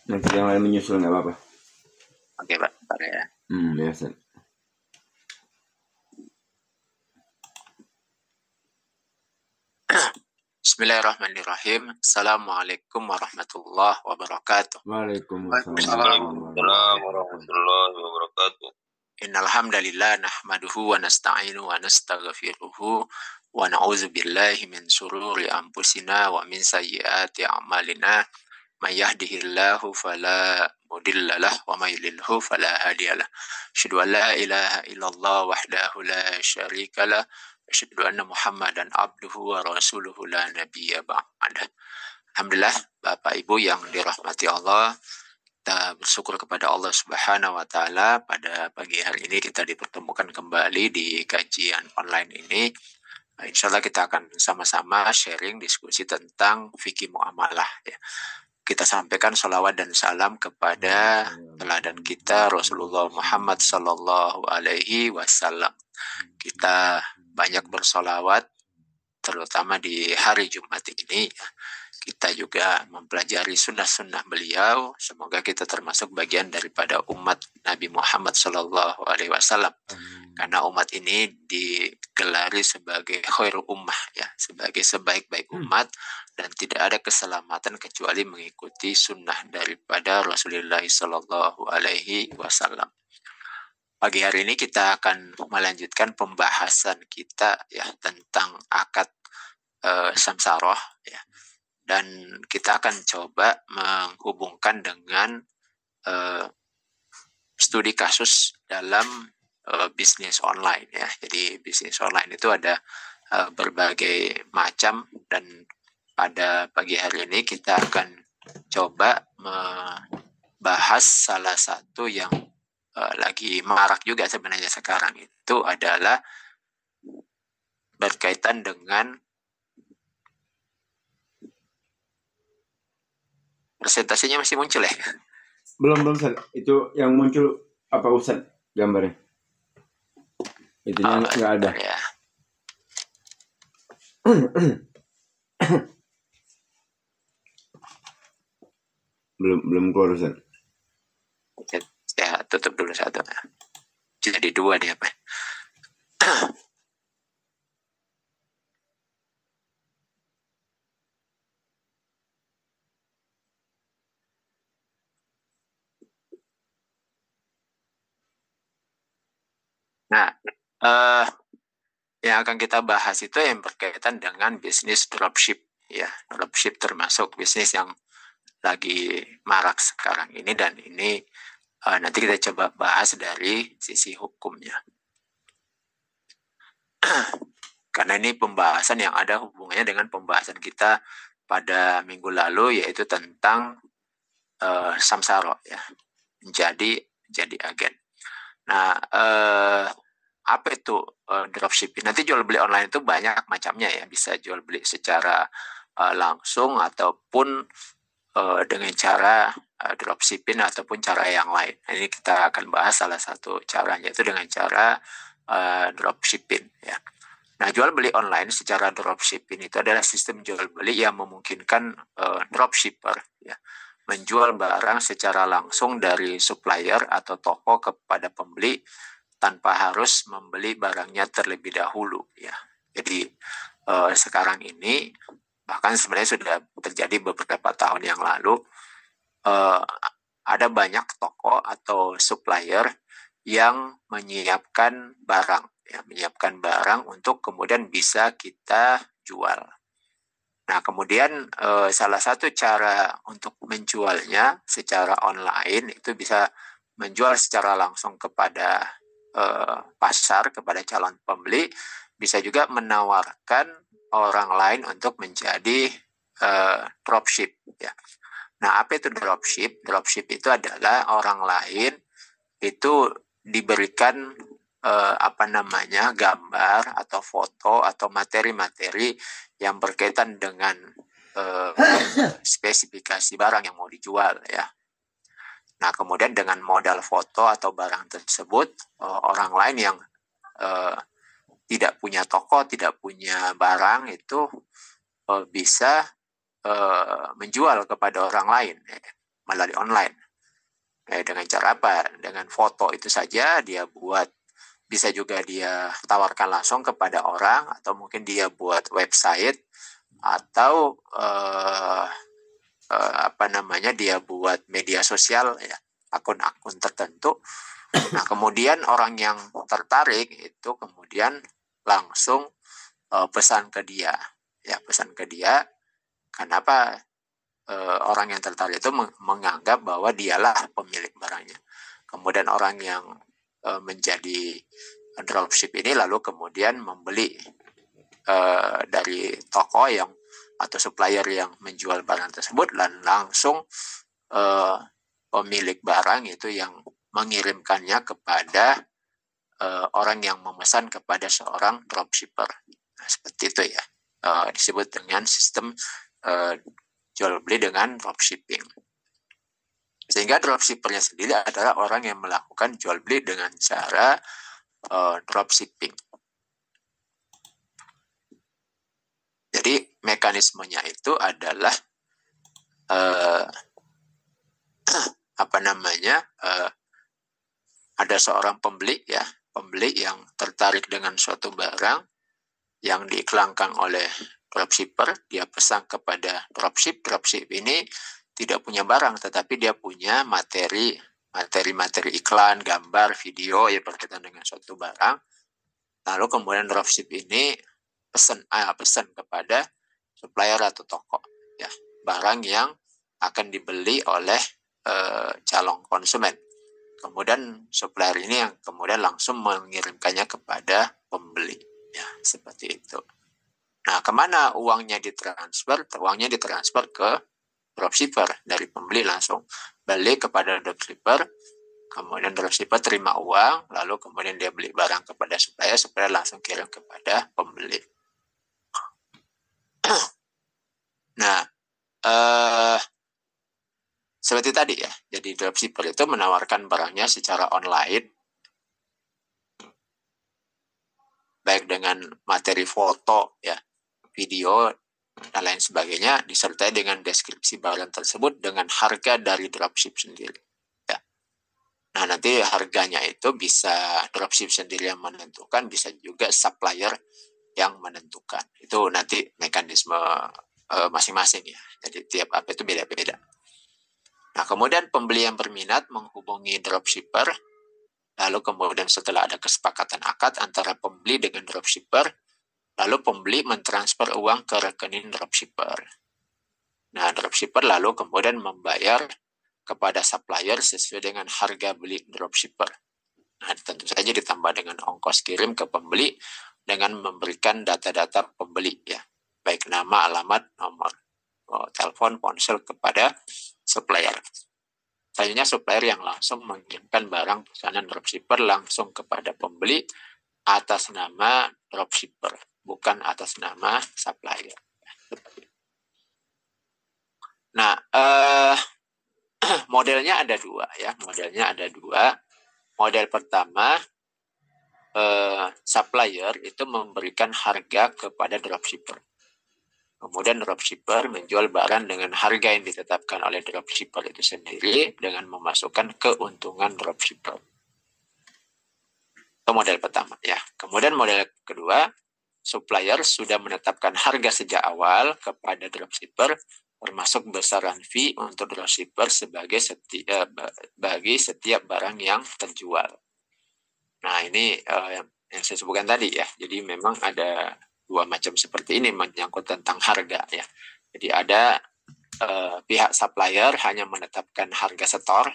Nanti yang lain menyusul nggak apa-apa. Oke Pak, bentar ya. Ya Ustaz. Bismillahirrahmanirrahim. Assalamualaikum warahmatullahi wabarakatuh. Waalaikumsalam warahmatullahi wabarakatuh. Innal hamdalillah nahmaduhu wa nasta'inu wa nastaghfiruhu wa na'udzu billahi min shururi anfusina wa min sayyiati a'malina. May yahdihillahu fala mudhillalah wa may yudlilhu fala hadiyalah. Asyhadu an la ilaha illallah wahdahu la syarikalah. Asyhadu anna Muhammadan abduhu wa rasuluhu la nabiyya ba'dah. Alhamdulillah Bapak Ibu yang dirahmati Allah, kita bersyukur kepada Allah Subhanahu wa taala pada pagi hari ini kita dipertemukan kembali di kajian online ini. Insya Allah kita akan sama-sama sharing diskusi tentang fikih muamalah ya. Kita sampaikan salawat dan salam kepada teladan kita Rasulullah Muhammad sallallahu alaihi wasallam. Kita banyak bersolawat terutama di hari Jumat ini. Kita juga mempelajari sunnah-sunnah beliau. Semoga kita termasuk bagian daripada umat Nabi Muhammad sallallahu alaihi wasallam. Karena umat ini digelari sebagai khairul ummah ya, sebagai sebaik-baik umat, dan tidak ada keselamatan kecuali mengikuti sunnah daripada Rasulullah sallallahu alaihi wasallam. Pagi hari ini kita akan melanjutkan pembahasan kita ya tentang akad samsaroh ya. Dan kita akan coba menghubungkan dengan studi kasus dalam bisnis online ya. Jadi bisnis online itu ada berbagai macam, dan pada pagi hari ini kita akan coba membahas salah satu yang lagi marak juga sebenarnya sekarang, itu adalah berkaitan dengan presentasinya. Masih muncul ya? Belum Ustaz. Itu yang muncul apa Ustaz gambarnya? Itunya nggak ada. Ya. belum keluar Ustaz. Ya, tutup dulu satu. Jadi dua dia apa? Nah, yang akan kita bahas itu yang berkaitan dengan bisnis dropship ya. Dropship termasuk bisnis yang lagi marak sekarang ini, dan ini nanti kita coba bahas dari sisi hukumnya. Karena ini pembahasan yang ada hubungannya dengan pembahasan kita pada minggu lalu, yaitu tentang samsara ya, jadi agen. Nah, apa itu dropshipping? Nanti jual beli online itu banyak macamnya ya, bisa jual beli secara langsung ataupun dengan cara dropshipping ataupun cara yang lain. Ini kita akan bahas salah satu caranya, itu dengan cara dropshipping ya. Nah, jual beli online secara dropshipping itu adalah sistem jual beli yang memungkinkan dropshipper ya menjual barang secara langsung dari supplier atau toko kepada pembeli tanpa harus membeli barangnya terlebih dahulu ya. Jadi sekarang ini, bahkan sebenarnya sudah terjadi beberapa tahun yang lalu, ada banyak toko atau supplier yang menyiapkan barang ya, menyiapkan barang untuk kemudian bisa kita jual. Nah, kemudian salah satu cara untuk menjualnya secara online itu bisa menjual secara langsung kepada pasar, kepada calon pembeli, bisa juga menawarkan orang lain untuk menjadi dropship ya. Nah, apa itu dropship? Dropship itu adalah orang lain itu diberikan gambar atau foto atau materi-materi yang berkaitan dengan spesifikasi barang yang mau dijual ya. Nah, kemudian dengan modal foto atau barang tersebut, orang lain yang tidak punya toko, tidak punya barang itu bisa menjual kepada orang lain ya, melalui online. Dengan cara apa? Dengan foto itu saja dia buat, bisa juga dia tawarkan langsung kepada orang, atau mungkin dia buat website, atau dia buat media sosial ya, akun-akun tertentu. Nah, kemudian orang yang tertarik itu kemudian langsung pesan ke dia. Ya, pesan ke dia. Kenapa? Orang yang tertarik itu menganggap bahwa dialah pemilik barangnya. Kemudian orang yang menjadi dropship ini lalu kemudian membeli dari toko yang atau supplier yang menjual barang tersebut, dan langsung pemilik barang itu yang mengirimkannya kepada orang yang memesan kepada seorang dropshipper. Nah, seperti itu ya, disebut dengan sistem jual beli dengan dropshipping. Sehingga dropshippernya sendiri adalah orang yang melakukan jual beli dengan cara dropshipping. Jadi mekanismenya itu adalah ada seorang pembeli ya, pembeli yang tertarik dengan suatu barang yang diiklankan oleh dropshipper, dia pesan kepada dropship ini tidak punya barang, tetapi dia punya materi iklan, gambar, video ya berkaitan dengan suatu barang. Lalu kemudian dropship ini pesan kepada supplier atau toko ya, barang yang akan dibeli oleh calon konsumen. Kemudian supplier ini yang kemudian langsung mengirimkannya kepada pembeli ya, seperti itu. Nah, kemana uangnya ditransfer? Uangnya ditransfer ke dropshipper. Dari pembeli langsung beli kepada dropshipper, kemudian dropshipper terima uang, lalu kemudian dia beli barang kepada supplier langsung kirim kepada pembeli. Nah, seperti tadi ya, jadi dropshipper itu menawarkan barangnya secara online, baik dengan materi foto ya, video dan lain sebagainya, disertai dengan deskripsi barang tersebut dengan harga dari dropship sendiri ya. Nah, nanti harganya itu bisa dropship sendiri yang menentukan, bisa juga supplier yang menentukan. Itu nanti mekanisme masing-masing ya. Jadi tiap apa itu beda-beda. Nah, kemudian pembeli yang berminat menghubungi dropshipper, lalu kemudian setelah ada kesepakatan akad antara pembeli dengan dropshipper, lalu pembeli mentransfer uang ke rekening dropshipper. Nah, dropshipper lalu kemudian membayar kepada supplier sesuai dengan harga beli dropshipper. Nah, tentu saja ditambah dengan ongkos kirim ke pembeli dengan memberikan data-data pembeli ya, baik nama, alamat, nomor telepon, ponsel kepada supplier. Selanjutnya supplier yang langsung mengirimkan barang pesanan dropshipper langsung kepada pembeli atas nama dropshipper, bukan atas nama supplier. Nah, modelnya ada dua ya. Model pertama, supplier itu memberikan harga kepada dropshipper. Kemudian dropshipper menjual barang dengan harga yang ditetapkan oleh dropshipper itu sendiri dengan memasukkan keuntungan dropshipper. Itu model pertama ya. Kemudian model kedua, supplier sudah menetapkan harga sejak awal kepada dropshipper, termasuk besaran fee untuk dropshipper bagi setiap barang yang terjual. Nah, ini yang saya sebutkan tadi ya. Jadi memang ada dua macam seperti ini menyangkut tentang harga ya. Jadi ada pihak supplier hanya menetapkan harga setor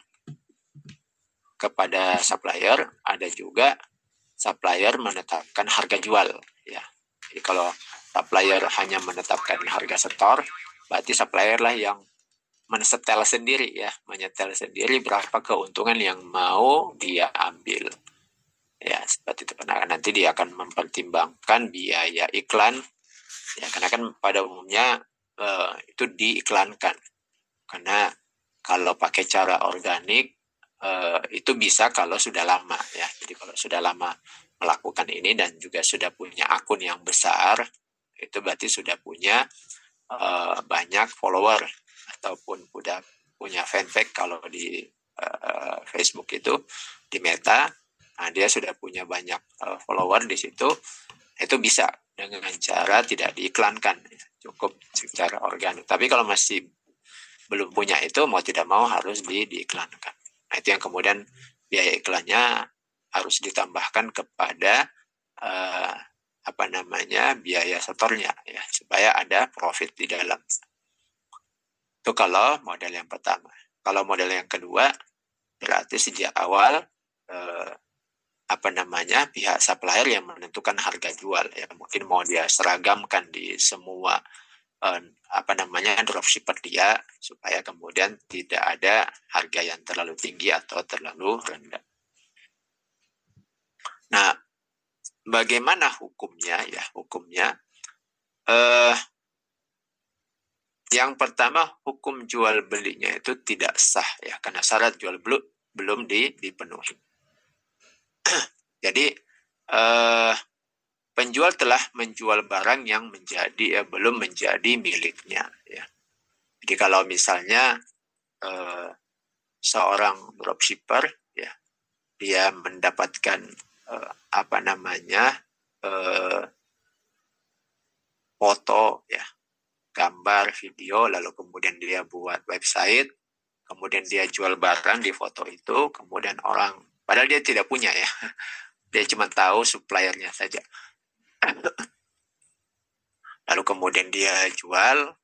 kepada supplier, ada juga supplier menetapkan harga jual ya. Jadi kalau supplier hanya menetapkan harga setor, berarti supplier lah yang menyetel sendiri ya, menyetel sendiri berapa keuntungan yang mau dia ambil. Ya, seperti itu. Nah, nanti dia akan mempertimbangkan biaya iklan ya, karena kan pada umumnya itu diiklankan. Karena kalau pakai cara organik itu bisa kalau sudah lama ya. Jadi kalau sudah lama melakukan ini dan juga sudah punya akun yang besar, itu berarti sudah punya banyak follower ataupun punya fanpage kalau di Facebook itu di Meta, nah dia sudah punya banyak follower di situ, itu bisa dengan cara tidak diiklankan, cukup secara organik. Tapi kalau masih belum punya itu, mau tidak mau harus diiklankan. Nah itu yang kemudian biaya iklannya harus ditambahkan kepada biaya setornya ya, supaya ada profit di dalam. Itu kalau model yang pertama. Kalau model yang kedua, berarti sejak awal pihak supplier yang menentukan harga jual ya, mungkin mau dia seragamkan di semua dropshipper dia, supaya kemudian tidak ada harga yang terlalu tinggi atau terlalu rendah. Nah, bagaimana hukumnya ya? Hukumnya yang pertama, hukum jual belinya itu tidak sah ya, karena syarat jual beli belum dipenuhi. Jadi penjual telah menjual barang yang belum menjadi miliknya ya. Jadi kalau misalnya seorang dropshipper ya, dia mendapatkan foto ya, gambar, video, lalu kemudian dia buat website, kemudian dia jual barang di foto itu, kemudian orang, padahal dia tidak punya ya, dia cuma tahu suppliernya saja. Lalu kemudian dia jual,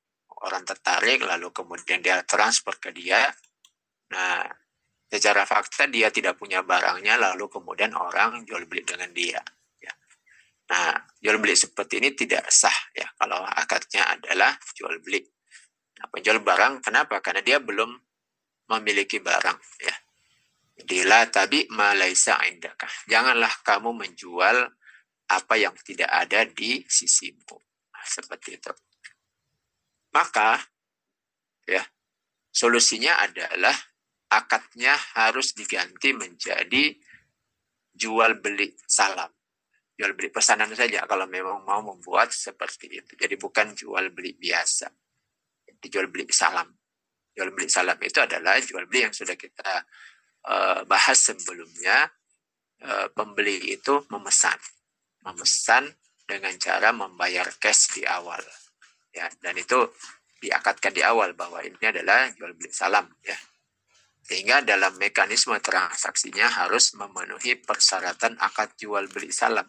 orang tertarik, lalu kemudian dia transfer ke dia. Nah, secara fakta dia tidak punya barangnya, lalu kemudian orang jual beli dengan dia. Nah, jual beli seperti ini tidak sah ya, kalau akadnya adalah jual beli. Nah, penjual barang, kenapa? Karena dia belum memiliki barang ya. Jadi la tabi ma laisa indaka. Janganlah kamu menjual apa yang tidak ada di sisimu. Nah, seperti itu. Maka ya, solusinya adalah akadnya harus diganti menjadi jual beli salam. Jual beli pesanan saja kalau memang mau membuat seperti itu. Jadi bukan jual beli biasa. Jadi jual beli salam. Jual beli salam itu adalah jual beli yang sudah kita bahas sebelumnya. Pembeli itu memesan dengan cara membayar cash di awal. Ya, dan itu diakadkan di awal bahwa ini adalah jual beli salam ya. Sehingga dalam mekanisme transaksinya harus memenuhi persyaratan akad jual beli salam.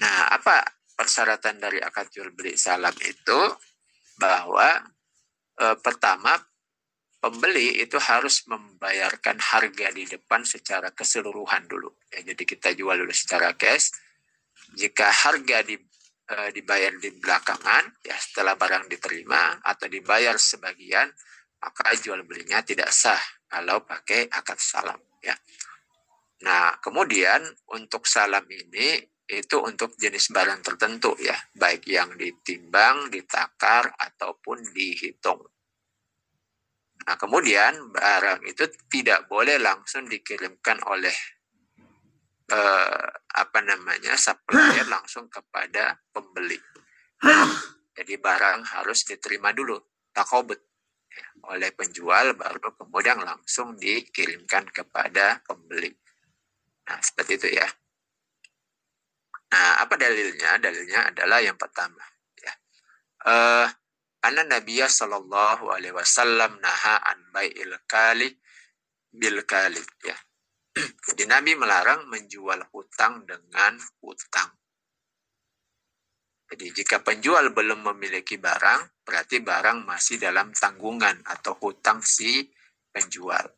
Nah, apa persyaratan dari akad jual beli salam itu? Bahwa pertama, pembeli itu harus membayarkan harga di depan secara keseluruhan dulu. Ya, jadi kita jual dulu secara cash. Jika harga dibayar di belakangan, ya setelah barang diterima atau dibayar sebagian, maka jual belinya tidak sah kalau pakai akad salam. Ya. Nah, kemudian untuk salam ini itu untuk jenis barang tertentu ya, baik yang ditimbang, ditakar, ataupun dihitung. Nah, kemudian barang itu tidak boleh langsung dikirimkan oleh supplier langsung kepada pembeli. Jadi barang harus diterima dulu, takobut ya, oleh penjual, baru kemudian langsung dikirimkan kepada pembeli. Nah, seperti itu ya. Nah, apa dalilnya? Dalilnya adalah yang pertama ya. Anna Nabiya sallallahu alaihi wasallam naha an bai'il kali bil kali ya. Jadi Nabi melarang menjual hutang dengan hutang. Jadi jika penjual belum memiliki barang, berarti barang masih dalam tanggungan atau hutang si penjual.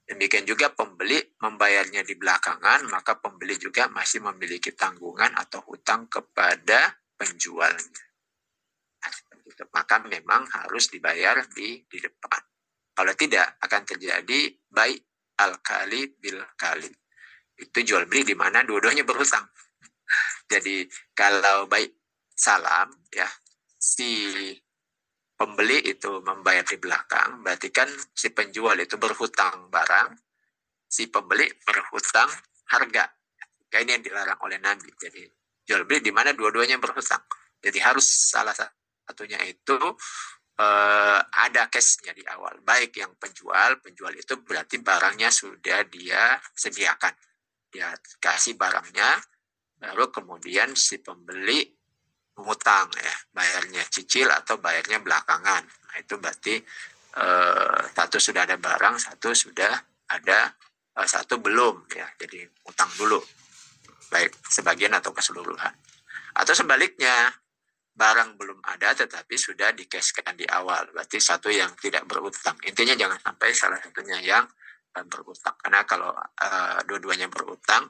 Demikian juga pembeli membayarnya di belakangan, maka pembeli juga masih memiliki tanggungan atau hutang kepada penjualnya. Maka memang harus dibayar di depan. Kalau tidak, akan terjadi bai' al-kali bil kali. Itu jual beli di mana dua-duanya berhutang. Jadi kalau bai' salam ya, si pembeli itu membayar di belakang, berarti kan si penjual itu berhutang barang, si pembeli berhutang harga. Ya, ini yang dilarang oleh Nabi. Jadi jual beli di mana dua-duanya berhutang. Jadi harus salah satunya itu ada cashnya di awal. Baik yang penjual itu berarti barangnya sudah dia sediakan. Dia kasih barangnya, baru kemudian si pembeli mengutang ya, bayarnya cicil atau bayarnya belakangan. Nah, itu berarti satu sudah ada barang, satu sudah ada, satu belum ya. Jadi utang dulu, baik sebagian atau keseluruhan. Atau sebaliknya, barang belum ada tetapi sudah di-cashkan di awal. Berarti satu yang tidak berutang. Intinya jangan sampai salah satunya yang berutang. Karena kalau dua-duanya berutang,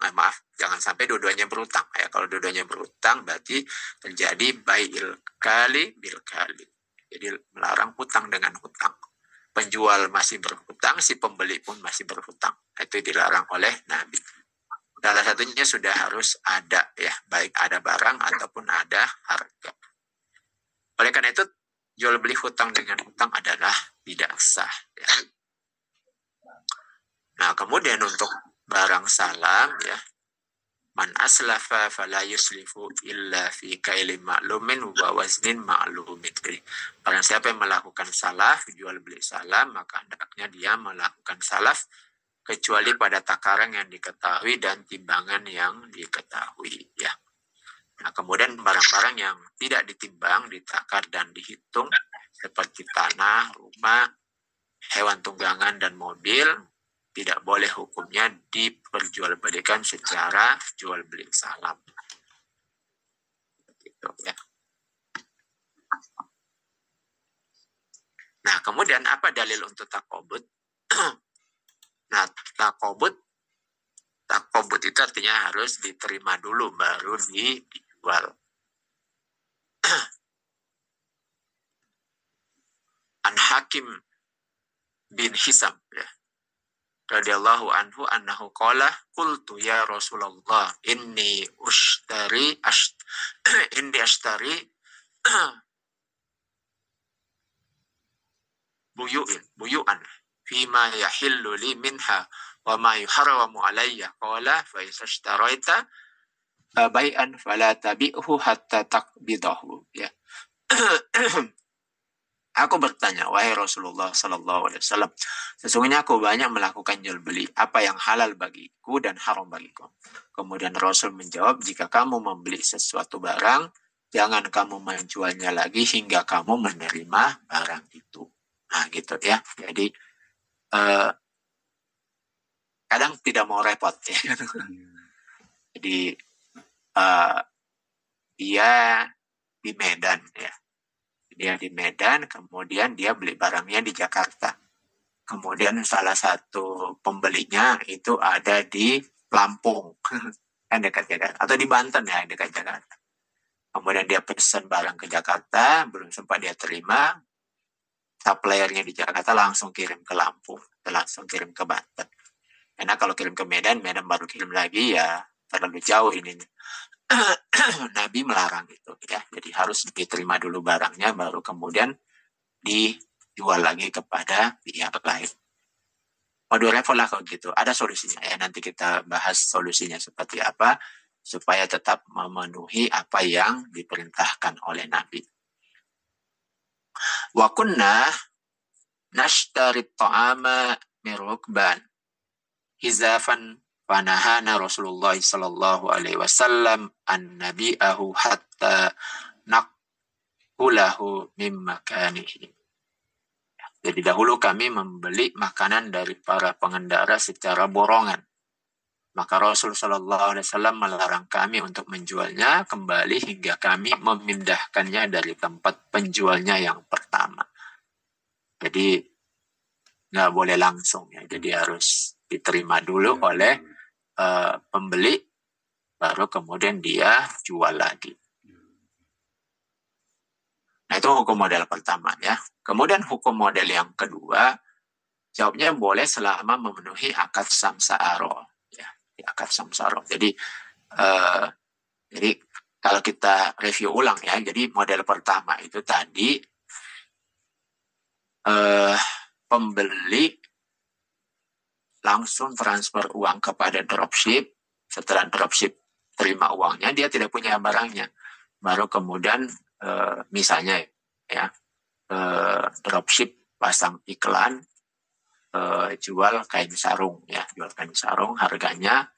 jangan sampai dua-duanya berutang. Ya, kalau dua-duanya berutang berarti terjadi bai'il kali bil kali. Jadi melarang hutang dengan hutang. Penjual masih berhutang, si pembeli pun masih berhutang. Itu dilarang oleh Nabi. Salah satunya sudah harus ada ya, baik ada barang ataupun ada harga. Oleh karena itu, jual beli hutang dengan hutang adalah tidak sah. Ya. Nah, kemudian untuk barang salam, ya, man aslafa fala yuslifu illa fi kailin ma'lumin wa waznin ma'lumin. Jadi, barang siapa yang melakukan salaf, jual beli salam, maka hendaknya dia melakukan salaf kecuali pada takaran yang diketahui dan timbangan yang diketahui. Ya. Nah, kemudian barang-barang yang tidak ditimbang, ditakar dan dihitung seperti tanah, rumah, hewan tunggangan dan mobil tidak boleh hukumnya diperjualbelikan secara jual beli salam. Gitu, ya. Nah, kemudian apa dalil untuk takobut? Nah, takobut itu artinya harus diterima dulu baru dijual. An Hakim bin Hisam ya, radhiyallahu anhu annahu qala qultu ya Rasulullah inni ashtari buyu'an fima yahillu li minha wa ma yuharramu alayya qala fa ishtaraita bai'an fala tabi'hu hatta taqbidahu ya. Aku bertanya, wahai Rasulullah sallallahu alaihi wasallam, sesungguhnya aku banyak melakukan jual beli, apa yang halal bagiku dan haram bagiku. Kemudian Rasul menjawab, jika kamu membeli sesuatu barang, jangan kamu menjualnya lagi hingga kamu menerima barang itu. Nah, gitu ya. Jadi kadang tidak mau repot ya. Jadi dia di Medan ya. Dia di Medan, kemudian dia beli barangnya di Jakarta. Kemudian salah satu pembelinya itu ada di Lampung, kan dekat Jakarta, atau di Banten ya, dekat Jakarta. Kemudian dia pesan barang ke Jakarta, belum sempat dia terima, suppliernya di Jakarta langsung kirim ke Lampung, langsung kirim ke Banten. Karena kalau kirim ke Medan baru kirim lagi ya terlalu jauh ini. Nabi melarang itu ya, jadi harus diterima dulu barangnya baru kemudian dijual lagi kepada pihak lain. Waduh repot lah kalau gitu. Ada solusinya ya, nanti kita bahas solusinya seperti apa supaya tetap memenuhi apa yang diperintahkan oleh Nabi. Wa kunna nashtari ta'ama min rukban hizafan fanahana Rasulullah sallallahu alaihi wasallam an nabi'ahu hatta naqulahu min makanihi. Jadi dahulu kami membeli makanan dari para pengendara secara borongan. Maka Rasul sallallahu alaihi wasallam melarang kami untuk menjualnya kembali hingga kami memindahkannya dari tempat penjualnya yang pertama. Jadi nggak boleh langsung ya. Jadi harus diterima dulu oleh pembeli, baru kemudian dia jual lagi. Nah, itu hukum model pertama ya. Kemudian hukum model yang kedua, jawabnya boleh selama memenuhi akad samsara. Ya, akad samsara. Jadi kalau kita review ulang ya, jadi model pertama itu tadi pembeli langsung transfer uang kepada dropship. Setelah dropship terima uangnya, dia tidak punya barangnya. Baru kemudian misalnya ya, dropship pasang iklan jual kain sarung ya, jual kain sarung, harganya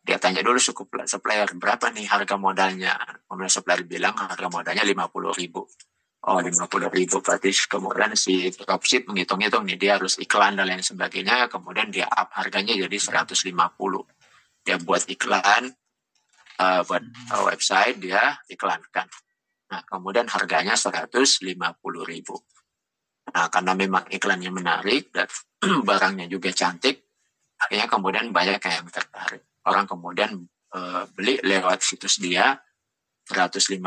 dia tanya dulu supplier berapa nih harga modalnya. Kemudian supplier bilang harga modalnya 50.000. Oh, 50.000 berarti kemudian si dropship menghitung-hitung nih dia harus iklan dan lain sebagainya, kemudian dia up harganya jadi 150. Dia buat iklan buat website, dia iklankan. Nah, kemudian harganya 150.000. Nah, karena memang iklannya menarik dan barangnya juga cantik, akhirnya kemudian banyak yang tertarik. Orang kemudian beli lewat situs dia 150.000.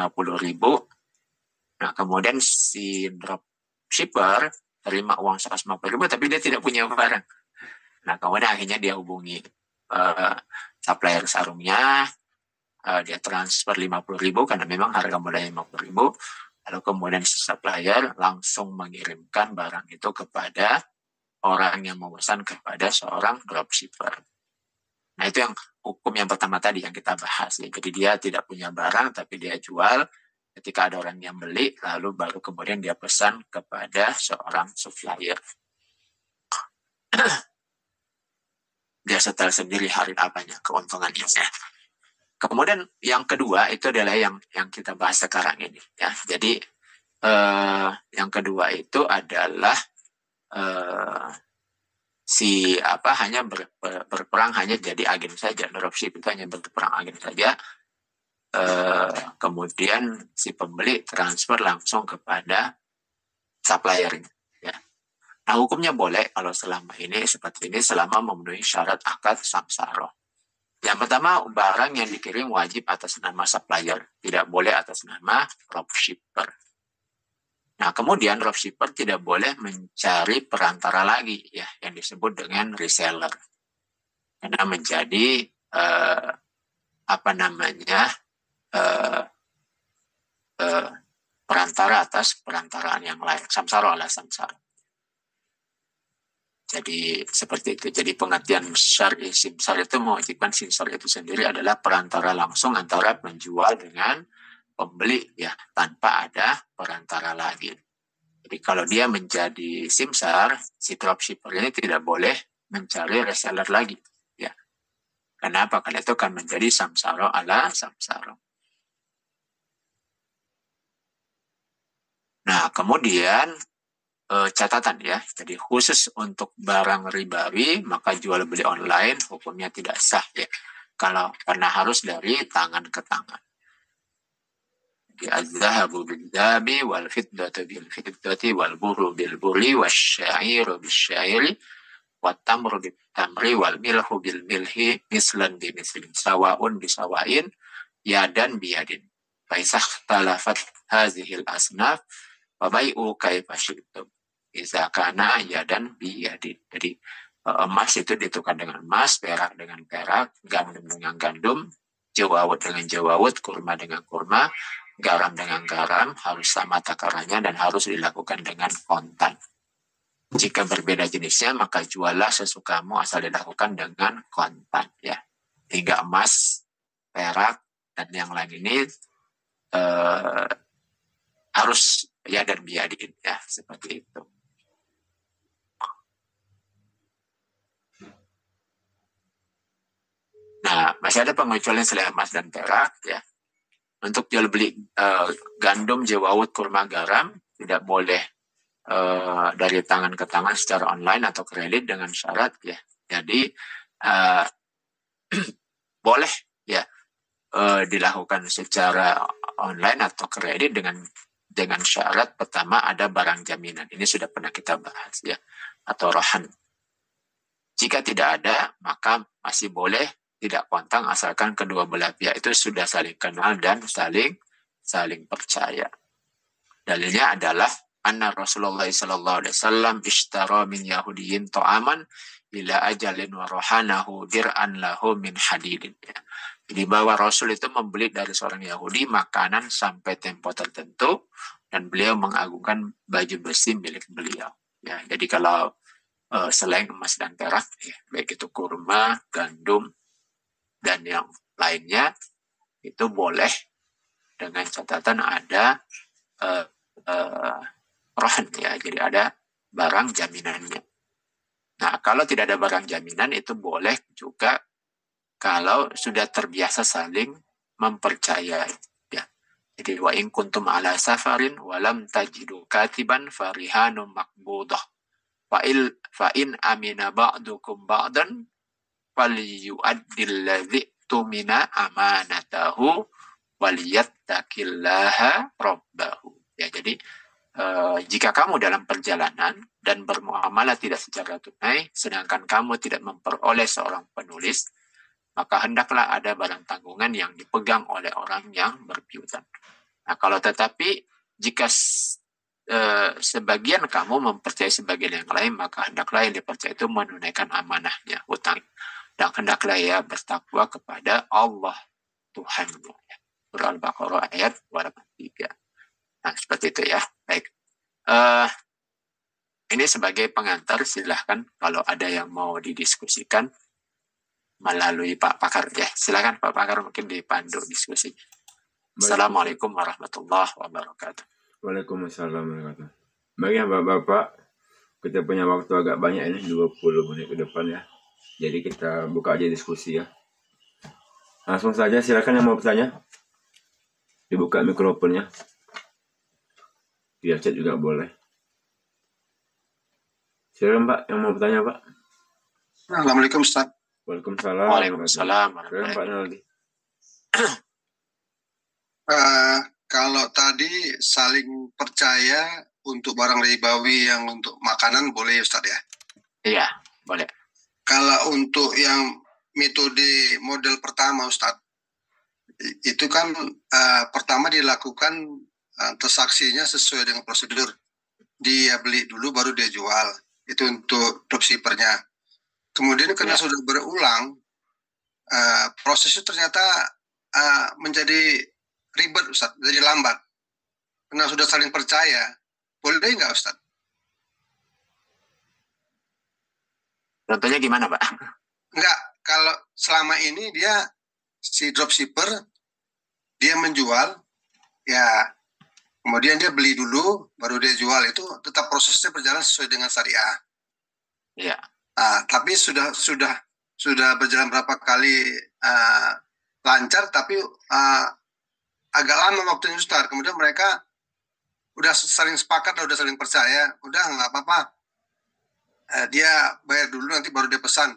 Nah, kemudian si dropshipper terima uang 150.000 tapi dia tidak punya barang. Nah, kemudian akhirnya dia hubungi supplier sarungnya, dia transfer 50.000 karena memang harga modalnya 50.000. Lalu kemudian si supplier langsung mengirimkan barang itu kepada orang yang memesan kepada seorang dropshipper. Nah, itu yang hukum yang pertama tadi yang kita bahas ya. Jadi dia tidak punya barang tapi dia jual. Ketika ada orang yang beli, lalu baru kemudian dia pesan kepada seorang supplier. Dia setel sendiri hari apanya, keuntungannya. Kemudian yang kedua itu adalah yang kita bahas sekarang ini. Ya. Jadi yang kedua itu adalah hanya berperang hanya jadi agen saja. Dropship itu hanya berperang agen saja. Kemudian si pembeli transfer langsung kepada suppliernya. Ya. Nah, hukumnya boleh kalau selama ini seperti ini selama memenuhi syarat akad samsara. Yang pertama, barang yang dikirim wajib atas nama supplier, tidak boleh atas nama dropshipper. Nah, kemudian dropshipper tidak boleh mencari perantara lagi, ya, yang disebut dengan reseller, karena menjadi perantara atas perantaraan yang lain. Samsara ala samsara. Jadi seperti itu. Jadi pengertian syar'i simsar itu mewajibkan simsar itu sendiri adalah perantara langsung antara penjual dengan pembeli, ya, tanpa ada perantara lagi. Jadi kalau dia menjadi simsar, si dropshipper ini tidak boleh mencari reseller lagi, ya. Kenapa? Karena itu akan menjadi samsara ala samsara. Nah, kemudian catatan ya, jadi khusus untuk barang ribawi maka jual beli online hukumnya tidak sah ya, karena harus dari tangan ke tangan. Jadi az-zahabu bil-zahabi wal fiddatu bil fiddati wal buru bil buri wasyairu bisyairi wat tamru bit tamri wal milhu bil milhi mislan bi mislin sawaun bi sawain yadan bi yadin fa isah talafat hazihil asnaf wa bai'u kaifa syi'tum iza kana yadan bi yadin. Jadi emas itu ditukar dengan emas, perak dengan perak, gandum dengan gandum, jawawut dengan jawawut, kurma dengan kurma, garam dengan garam, harus sama takarannya dan harus dilakukan dengan kontan. Jika berbeda jenisnya maka jualah sesukamu asal dilakukan dengan kontan ya. Hingga emas, perak dan yang lain ini harus yadan bi yadin ya, seperti itu. Nah, masih ada pengecualian selain emas dan perak ya. Untuk jual beli gandum, jawawut, kurma, garam tidak boleh dari tangan ke tangan secara online atau kredit dengan syarat ya. Jadi boleh ya dilakukan secara online atau kredit dengan syarat pertama ada barang jaminan. Ini sudah pernah kita bahas ya, atau rohan. Jika tidak ada maka masih boleh tidak kontan asalkan kedua belah pihak itu sudah saling kenal dan saling percaya. Dalilnya adalah anna Rasulullah sallallahu alaihi wasallam ishtara min yahudiyyin ta'aman ila ajalin wa rohanahu dir'an lahu min hadidin. Jadi bahwa Rasul itu membeli dari seorang Yahudi makanan sampai tempo tertentu dan beliau mengagungkan baju besi milik beliau. Ya, jadi kalau selain emas dan perak, ya, baik itu kurma, gandum dan yang lainnya itu boleh dengan catatan ada rohan ya, jadi ada barang jaminannya. Nah, kalau tidak ada barang jaminan itu boleh juga kalau sudah terbiasa saling mempercayai ya. Jadi wa in kuntum ala safarin walam tajidu katiban farihanum maqbudah fa in amina ba'dukum ba'dan falyu'addil ladzi tumina amanatahu waliyattaqillaha rabbahu. Ya, jadi jika kamu dalam perjalanan dan bermuamalah tidak secara tunai, sedangkan kamu tidak memperoleh seorang penulis, maka hendaklah ada barang tanggungan yang dipegang oleh orang yang berpiutang. Nah, kalau tetapi jika sebagian kamu mempercayai sebagian yang lain, maka hendaklah yang dipercaya itu menunaikan amanahnya, hutang. Dan hendaklah ia bertakwa kepada Allah Tuhanmu. Surah Al-Baqarah ayat 23. Nah, seperti itu ya. Baik. Ini sebagai pengantar, silahkan kalau ada yang mau didiskusikan melalui Pak Pakar ya. Silahkan Pak Pakar mungkin dipandu diskusi. Assalamualaikum warahmatullahi wabarakatuh. Waalaikumsalam warahmatullahi wabarakatuh. Baik ya Bapak, kita punya waktu agak banyak ini, 20 menit ke depan ya. Jadi kita buka aja diskusi ya. Langsung saja, silakan yang mau bertanya. Dibuka mikrofonnya. Via chat juga boleh. Silakan Pak, yang mau bertanya Pak. Assalamualaikum Ustaz. Waalaikumsalam. Waalaikumsalam. Silakan Pak Naldi. Kalau tadi saling percaya untuk barang ribawi yang untuk makanan boleh Ustaz ya? Iya, boleh. Kalau untuk yang metode model pertama Ustaz, itu kan pertama dilakukan transaksinya sesuai dengan prosedur. Dia beli dulu baru dia jual. Itu untuk dropshippernya. Kemudian karena sudah berulang, proses itu ternyata menjadi ribet Ustaz, jadi lambat. Karena sudah saling percaya, boleh nggak Ustaz? Contohnya gimana Pak? Enggak, kalau selama ini dia si dropshipper dia menjual, ya kemudian dia beli dulu, baru dia jual, itu tetap prosesnya berjalan sesuai dengan syariah. Iya. Tapi sudah berjalan berapa kali lancar, tapi agak lama waktunya Ustaz. Kemudian mereka udah saling sepakat, udah saling percaya, udah nggak apa-apa. Dia bayar dulu, nanti baru dia pesan.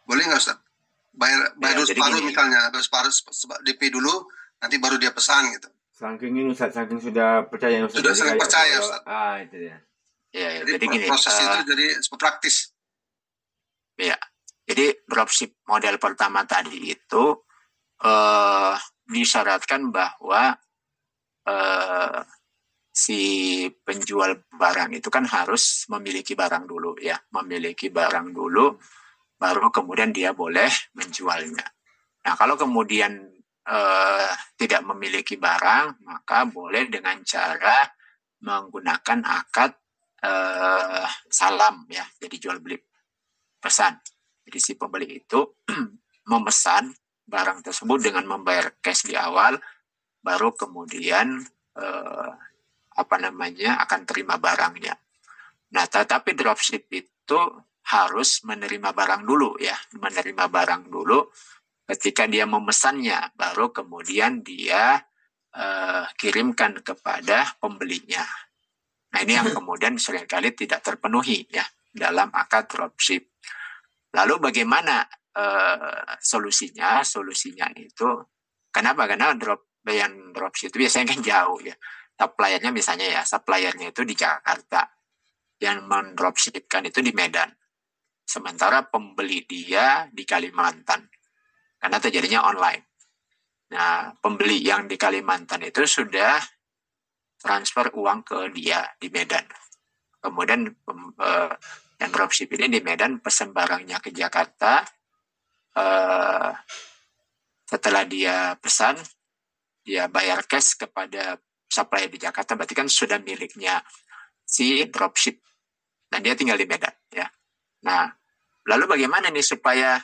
Boleh nggak Ustaz? Bayar dulu separuh misalnya, separuh DP dulu, nanti baru dia pesan gitu. Saking ini Ustaz, saking sudah percaya Ustaz. Sudah saling percaya Ustaz. Itu dia. Ya, jadi gini, proses itu jadi praktis. Ya, jadi dropship model pertama tadi itu disyaratkan bahwa si penjual barang itu kan harus memiliki barang dulu ya, memiliki barang dulu, baru kemudian dia boleh menjualnya. Nah, kalau kemudian tidak memiliki barang, maka boleh dengan cara menggunakan akad salam ya, jadi jual beli pesan. Jadi si pembeli itu memesan barang tersebut dengan membayar cash di awal, baru kemudian akan terima barangnya. Nah, tetapi dropship itu harus menerima barang dulu ya, menerima barang dulu. Ketika dia memesannya, baru kemudian dia kirimkan kepada pembelinya. Nah, ini yang kemudian seringkali tidak terpenuhi ya dalam akad dropship. Lalu bagaimana solusinya? Solusinya itu kenapa? Karena dropship itu biasanya kan jauh ya. Suppliernya misalnya ya, suppliernya itu di Jakarta, yang mendropshipkan itu di Medan. Sementara pembeli dia di Kalimantan, karena terjadinya online. Nah, pembeli yang di Kalimantan itu sudah transfer uang ke dia di Medan. Kemudian yang dropship ini di Medan pesen barangnya ke Jakarta. Setelah dia pesan, dia bayar cash kepada supplier di Jakarta, berarti kan sudah miliknya si dropship. Dan dia tinggal di Medan ya. Nah, lalu bagaimana nih supaya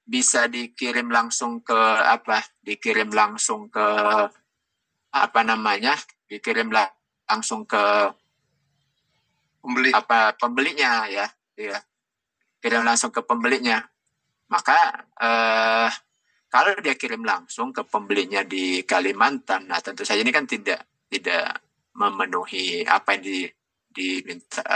bisa dikirim langsung ke dikirim langsung ke pembelinya ya, kirim langsung ke pembelinya. Maka kalau dia kirim langsung ke pembelinya di Kalimantan, nah tentu saja ini kan tidak memenuhi apa yang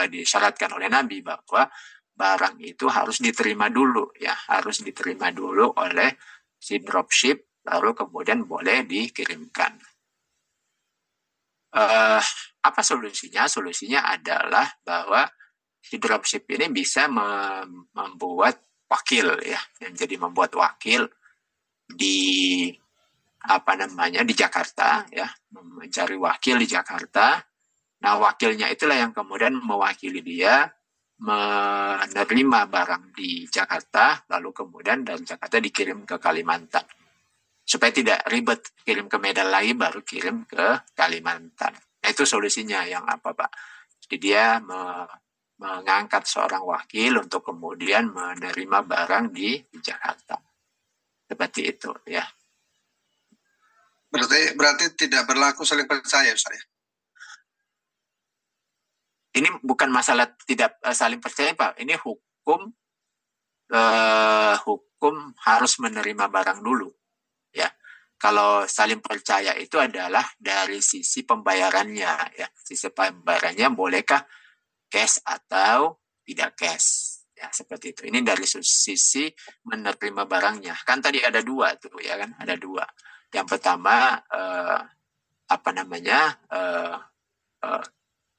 disyaratkan oleh Nabi, bahwa barang itu harus diterima dulu ya, harus diterima dulu oleh si dropship, lalu kemudian boleh dikirimkan. Apa solusinya? Solusinya adalah bahwa si dropship ini bisa membuat wakil ya, jadi membuat wakil di di Jakarta ya, mencari wakil di Jakarta. Nah, wakilnya itulah yang kemudian mewakili dia menerima barang di Jakarta, lalu kemudian dari Jakarta dikirim ke Kalimantan. Supaya tidak ribet, kirim ke Medan lagi baru kirim ke Kalimantan. Nah, itu solusinya yang apa, Pak? Jadi dia mengangkat seorang wakil untuk kemudian menerima barang di Jakarta. Seperti itu ya. Berarti tidak berlaku saling percaya, Ustaz ya? Ini bukan masalah tidak saling percaya, Pak. Ini hukum harus menerima barang dulu. Ya, kalau saling percaya itu adalah dari sisi pembayarannya. Ya, sisi pembayarannya bolehkah cash atau tidak cash? Ya, seperti itu. Ini dari sisi menerima barangnya. Kan tadi ada dua tuh, ya kan? Ada dua. Yang pertama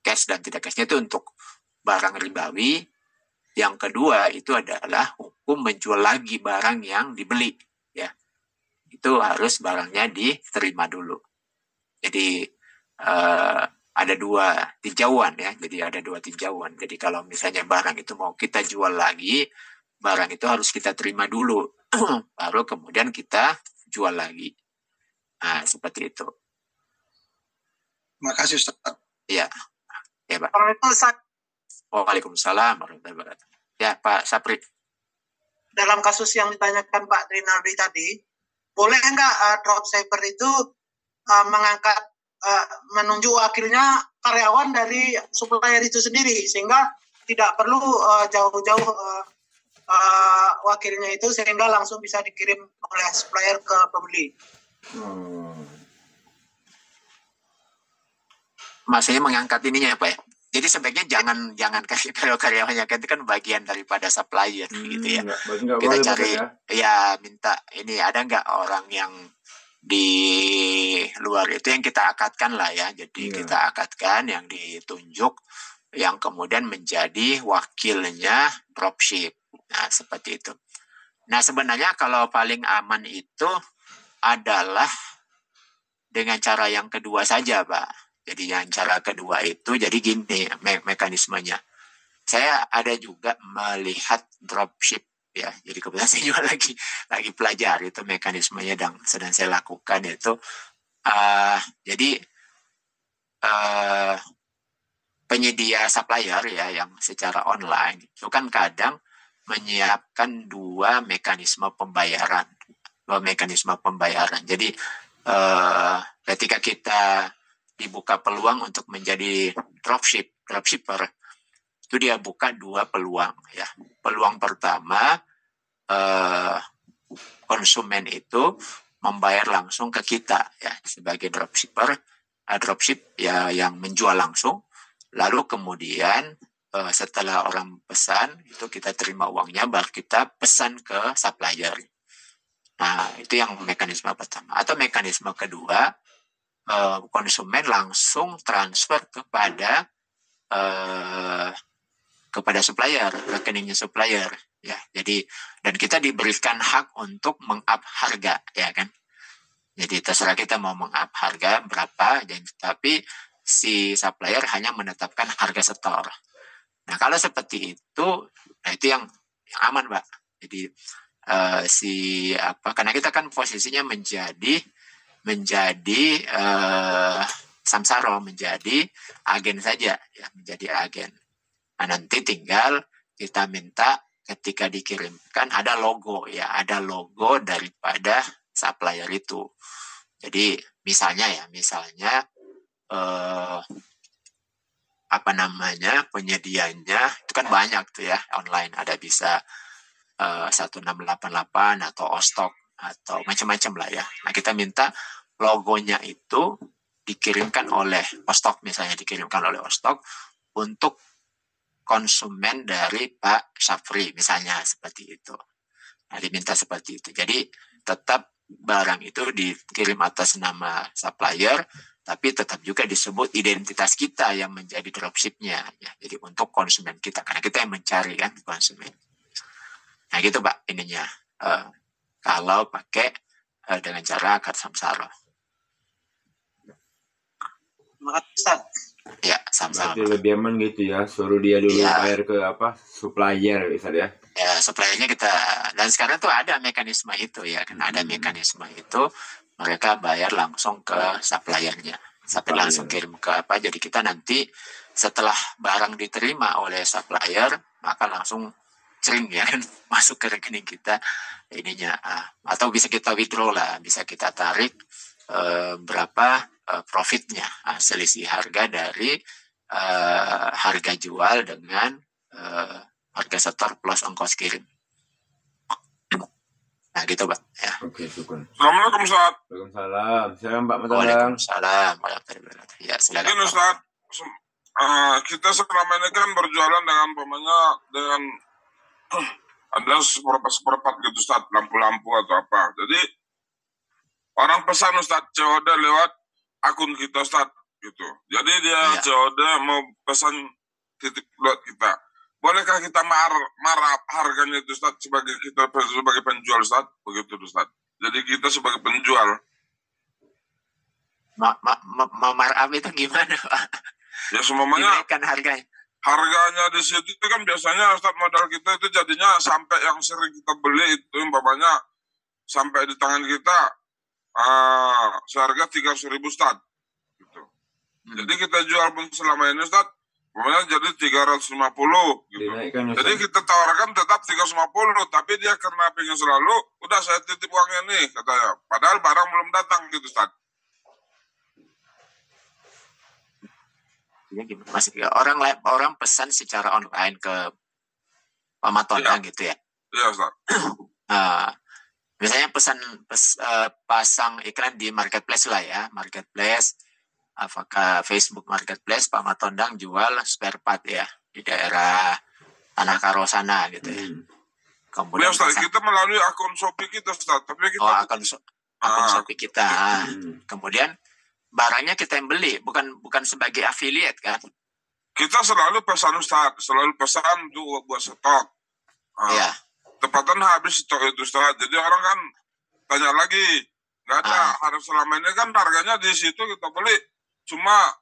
cash dan tidak cashnya itu untuk barang ribawi. Yang kedua itu adalah hukum menjual lagi barang yang dibeli, ya. Itu harus barangnya diterima dulu. Jadi ada dua tinjauan ya. Jadi ada dua tinjauan. Jadi kalau misalnya barang itu mau kita jual lagi, barang itu harus kita terima dulu, baru kemudian kita jual lagi. Nah, seperti itu. Makasih, Ustaz. Iya. Ya, Pak. Waalaikumsalam warahmatullahi wabarakatuh. Ya, Pak Sapri. Dalam kasus yang ditanyakan Pak Trinaldi tadi, boleh nggak dropshipper itu mengangkat, menunjuk wakilnya karyawan dari supplier itu sendiri, sehingga tidak perlu jauh-jauh wakilnya itu, sehingga langsung bisa dikirim oleh supplier ke pembeli. Maksudnya mengangkat ininya apa ya? Jadi sebaiknya jangan kasih karyawannya, itu kan bagian daripada supplier gitu ya. Kita cari ya minta ini ada nggak orang yang di luar itu yang kita akadkan lah ya. Jadi kita akadkan yang ditunjuk yang kemudian menjadi wakilnya dropship. Nah, seperti itu. Nah, sebenarnya kalau paling aman itu adalah dengan cara yang kedua saja, Pak. Jadi yang cara kedua itu, jadi gini mekanismenya. Saya ada juga melihat dropship ya. Jadi kebetulan saya juga lagi pelajari itu mekanismenya dan sedang saya lakukan itu. Jadi penyedia supplier ya yang secara online itu kan kadang menyiapkan dua mekanisme pembayaran. Jadi ketika kita dibuka peluang untuk menjadi dropshipper, itu dia buka dua peluang ya. Peluang pertama, konsumen itu membayar langsung ke kita ya sebagai dropshipper, dropship ya yang menjual langsung. Lalu kemudian setelah orang pesan itu kita terima uangnya, baru kita pesan ke supplier. Nah, itu yang mekanisme pertama. Atau mekanisme kedua, konsumen langsung transfer kepada supplier, rekeningnya supplier ya. Jadi dan kita diberikan hak untuk meng-up harga ya kan. Jadi terserah kita mau meng-up harga berapa, tapi si supplier hanya menetapkan harga setor. Nah, kalau seperti itu, nah itu yang aman, Pak. Jadi karena kita kan posisinya menjadi samsaro, menjadi agen saja ya, menjadi agen. Nah, nanti tinggal kita minta ketika dikirimkan ada logo ya, ada logo daripada supplier itu. Jadi misalnya penyedianya itu kan banyak tuh ya online, ada bisa 1688 atau Ostok atau macam-macam lah ya. Nah, kita minta logonya itu dikirimkan oleh Ostok, misalnya dikirimkan oleh Ostok untuk konsumen dari Pak Syafri misalnya, seperti itu. Nah, diminta seperti itu. Jadi tetap barang itu dikirim atas nama supplier, tapi tetap juga disebut identitas kita yang menjadi dropshipnya ya. Jadi untuk konsumen kita, karena kita yang mencari kan konsumen. Nah gitu Pak ininya, kalau pakai dengan cara akad samsara. Terima kasih Ustaz. Ya, sama-sama. Berarti lebih aman gitu ya, suruh dia dulu bayar ke supplier Ustaz ya. Ya, suppliernya kita, dan sekarang tuh ada mekanisme itu ya, kan ada mekanisme itu, mereka bayar langsung ke suppliernya, sampai langsung kirim ke jadi kita nanti setelah barang diterima oleh supplier, maka langsung cering ya kan, masuk ke rekening kita ininya, atau bisa kita withdraw lah, bisa kita tarik berapa profitnya, selisih harga dari harga jual dengan harga setor plus ongkos kirim. Nah gitu Pak ya. Oke, syukur. Assalamualaikum Ustaz. Waalaikumsalam. Silakan Pak Matondang. Waalaikumsalam. Ya, silakan. Mungkin Ustaz, kita selama ini kan berjualan dengan ada seperempat gitu Ustaz, lampu-lampu atau apa. Jadi orang pesan Ustaz COD lewat akun kita Ustaz gitu. Jadi dia COD mau pesan titip buat kita. Bolehkah kita marah harganya itu Ustaz sebagai penjual Ustaz? Begitu Ustaz. Jadi kita sebagai penjual. Markup itu gimana Pak? Ya semuanya dinaikkan harganya. Harganya di situ itu kan biasanya Ustaz, modal kita itu jadinya sampai yang sering kita beli itu umpamanya sampai di tangan kita seharga 300.000 Ustaz gitu. Jadi kita jual pun selama ini Ustaz umpamanya jadi 350 gitu. Jadi kita tawarkan tetap 350, tapi dia karena pengen selalu, udah saya titip uangnya nih katanya. Padahal barang belum datang gitu Ustaz. Masih orang pesan secara online ke Pak Matondang gitu ya. Iya Ustaz. Misalnya pasang iklan di marketplace lah ya, marketplace, apakah Facebook Marketplace, Pak Matondang jual spare part ya di daerah Tanah Karo sana gitu ya. Kemudian Ustaz, kita melalui akun Shopee kita Ustaz, tapi kita akun Shopee kita. Kemudian barangnya kita yang beli, bukan sebagai affiliate kan? Kita selalu pesan Ustaz, selalu pesan untuk buat stok. Iya. Tepatan habis stok itu Ustaz. Jadi orang kan tanya lagi, nggak ada. Harus selama ini kan harganya di situ kita beli cuma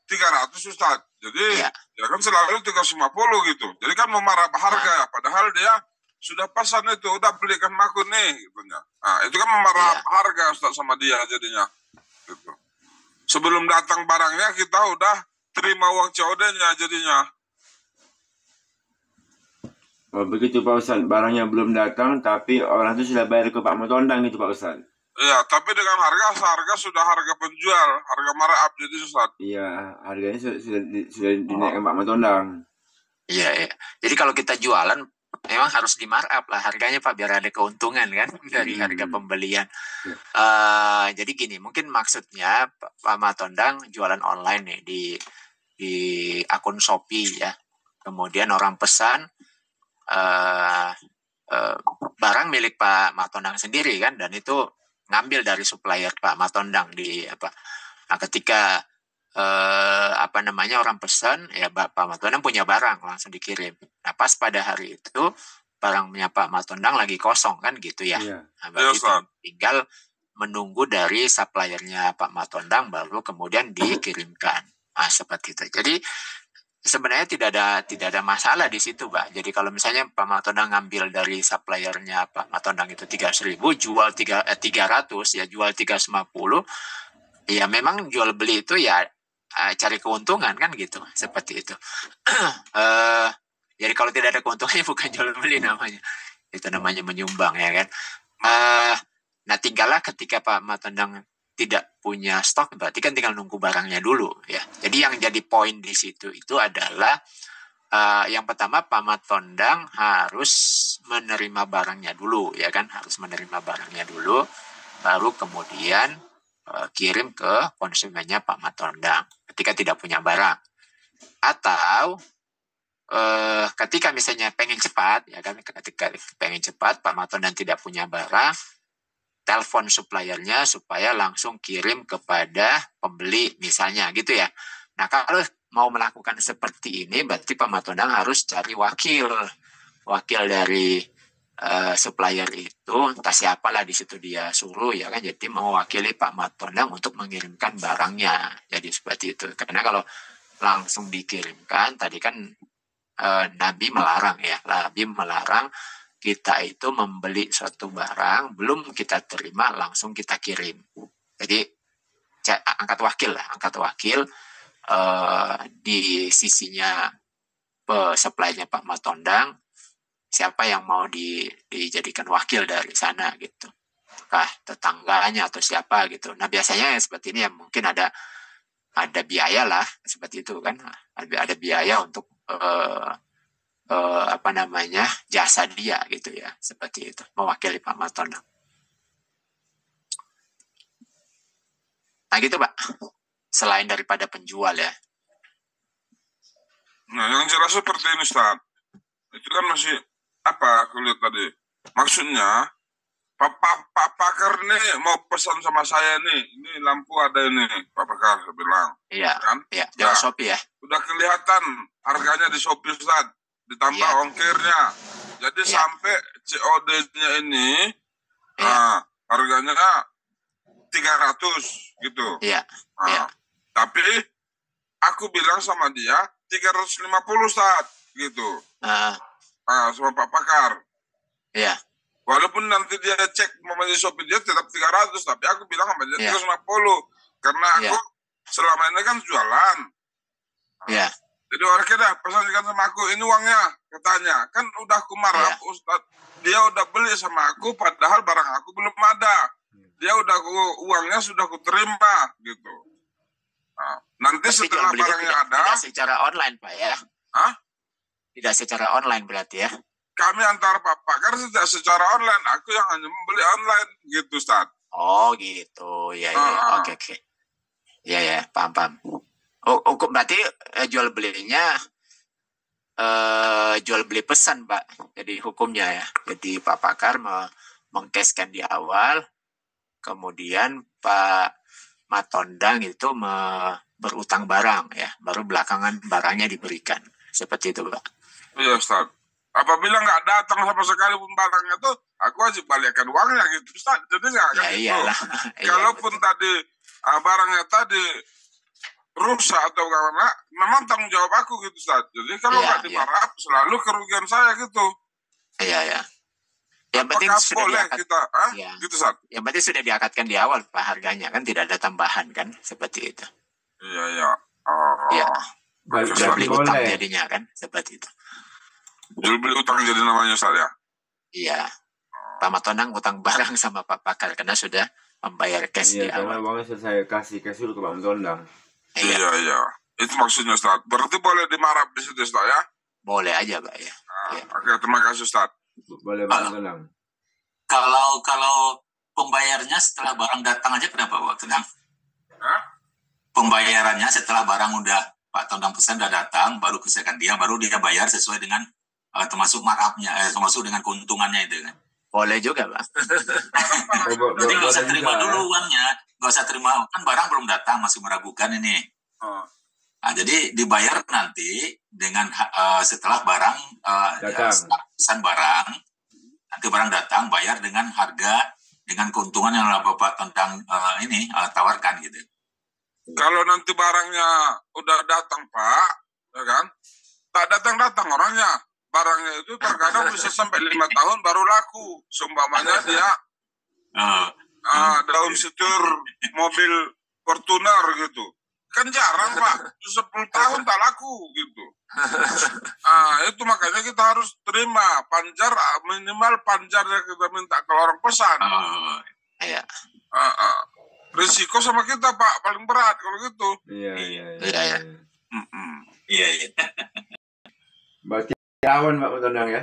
300 Ustaz. Jadi ya kan selalu 350 gitu. Jadi kan memarah harga, padahal dia sudah pesan itu, udah belikan aku nih gitunya. Nah, itu kan memarah harga Ustaz sama dia jadinya. Gitu. Sebelum datang barangnya kita udah terima uang COD-nya jadinya. Oh begitu Pak Ustaz, barangnya belum datang tapi orang itu sudah bayar ke Pak Matondang gitu Pak Ustaz. Iya, tapi dengan harga sudah harga penjual, harga markup jadi Ustaz. Iya, harganya sudah dinaikkan Pak Matondang. Iya. Jadi kalau kita jualan memang harus di markup lah harganya Pak, biar ada keuntungan kan dari harga pembelian. Jadi gini, mungkin maksudnya Pak Matondang jualan online nih di akun Shopee ya. Kemudian orang pesan barang milik Pak Matondang sendiri kan, dan itu ngambil dari supplier Pak Matondang di apa. Nah, ketika orang pesan ya Pak Matondang punya barang langsung dikirim. Nah, pas pada hari itu barangnya Pak Matondang lagi kosong kan gitu ya. Nah, berarti tinggal menunggu dari suppliernya Pak Matondang baru kemudian dikirimkan. Nah, seperti itu. Jadi sebenarnya tidak ada masalah di situ, Pak. Jadi kalau misalnya Pak Matondang ngambil dari suppliernya Pak Matondang itu 300.000, jual 300 ya, jual 350, ya memang jual beli itu ya cari keuntungan kan gitu, seperti itu. Jadi kalau tidak ada keuntungannya bukan jual beli namanya, itu namanya menyumbang ya kan. Nah tinggallah ketika Pak Matondang tidak punya stok, berarti kan tinggal nunggu barangnya dulu ya. Jadi yang jadi poin di situ itu adalah yang pertama Pak Matondang harus menerima barangnya dulu ya kan, harus menerima barangnya dulu, baru kemudian kirim ke konsumennya Pak Matondang ketika tidak punya barang. Atau ketika misalnya pengen cepat ya kan, ketika pengen cepat Pak Matondang tidak punya barang, telepon suppliernya supaya langsung kirim kepada pembeli misalnya gitu ya. Nah kalau mau melakukan seperti ini berarti Pak Matondang harus cari wakil dari supplier itu, entah siapalah di situ dia suruh ya kan, jadi mewakili Pak Matondang untuk mengirimkan barangnya. Jadi seperti itu. Karena kalau langsung dikirimkan tadi kan Nabi melarang kita itu membeli suatu barang belum kita terima langsung kita kirim. Jadi angkat wakil di sisinya supply-nya Pak Matondang, siapa yang mau dijadikan wakil dari sana gitu, kah tetangganya atau siapa gitu. Nah biasanya seperti ini ya, mungkin ada biaya lah seperti itu kan, ada biaya untuk jasa dia gitu ya, seperti itu, mewakili Pak Matondang. Nah gitu Pak, selain daripada penjual ya. Nah yang jelas seperti ini Ustaz, itu kan masih aku lihat tadi, maksudnya Pak Pakar nih mau pesan sama saya nih, ini lampu ada ini, Pak Pakar bilang. Iya, kan? Iya, nah, Shopee ya. Udah kelihatan harganya di Shopee Ustaz, ditambah ongkirnya. Jadi sampai COD-nya ini harganya 300 gitu. Iya. Tapi aku bilang sama dia 350 Ustaz gitu. Sama Pak Pakar. Iya. Walaupun nanti dia cek di Shopee dia tetap 300, tapi aku bilang sama dia 350 karena aku selama ini kan jualan. Iya. Jadi orangnya dah pesankan sama aku, ini uangnya katanya. Kan udah aku marah, Ustaz. Dia udah beli sama aku padahal barang aku belum ada. Dia udah uangnya sudah aku terima gitu. Nah, nanti tapi setelah barangnya ada. Tidak secara online Pak ya? Tidak secara online berarti ya? Kami antar Pak Pakar tidak secara online. Aku yang hanya membeli online gitu Ustaz. Oh gitu, ya. Oke. Ya, paham. Berarti jual belinya jual beli pesan Pak. Jadi hukumnya ya. Jadi Pak Pakar mengcashkan di awal, kemudian Pak Matondang itu berutang barang ya, baru belakangan barangnya diberikan. Seperti itu Pak. Iya Ustaz. Apabila nggak datang sama sekali pun barangnya tuh, aku wajib balikkan uangnya gitu Ustaz. Jadi nggak akan gitu. Iyalah. Kalaupun tadi barangnya tadi rusak atau karena memang tanggung jawab aku gitu Ustaz. Jadi kalau nggak dimarah selalu kerugian saya gitu. Iya. Yang penting sudah boleh kita gitu Ustaz. Yang penting sudah diakatkan di awal Pak harganya kan, tidak ada tambahan kan, seperti itu. Iya. Iya. Jual beli utang jadinya kan, seperti itu. Jual beli utang jadi namanya Ustaz ya? Iya. Pak Matondang utang barang sama Pak Pakar karena sudah membayar cash di awal. Iya, karena uangnya saya kasih cash dulu ke Pak Matondang. Iya. Itu maksudnya Ustaz. Berarti boleh dimarah di situ Ustaz ya? Boleh aja Pak ya. Oke, terima kasih Ustaz. Boleh Pak Matondang. Kalau pembayarnya setelah barang datang aja kenapa Pak Tondang? Pembayarannya setelah barang udah Pak Tondang pesan udah datang, baru kesekan dia, baru dia bayar sesuai dengan termasuk markup-nya, termasuk dengan keuntungannya itu kan. Boleh juga Pak. Jadi nggak usah terima dulu uangnya, nggak usah terima, kan barang belum datang, masih meragukan ini. Nah, jadi dibayar nanti dengan setelah barang pesan barang, nanti barang datang bayar dengan harga dengan keuntungan yang Bapak Tondang tawarkan gitu. Kalau nanti barangnya udah datang Pak, ya kan? Tak datang orangnya. Barangnya itu terkadang bisa sampai 5 tahun baru laku. Seumpamanya dia daun setir mobil Fortuner gitu. Kan jarang Pak, 10 tahun tak laku gitu. Itu makanya kita harus terima panjar, minimal panjar yang kita minta ke orang pesan. Iya. risiko sama kita Pak, paling berat kalau gitu. Iya. Iya. Berarti rawan Pak Mentondang ya?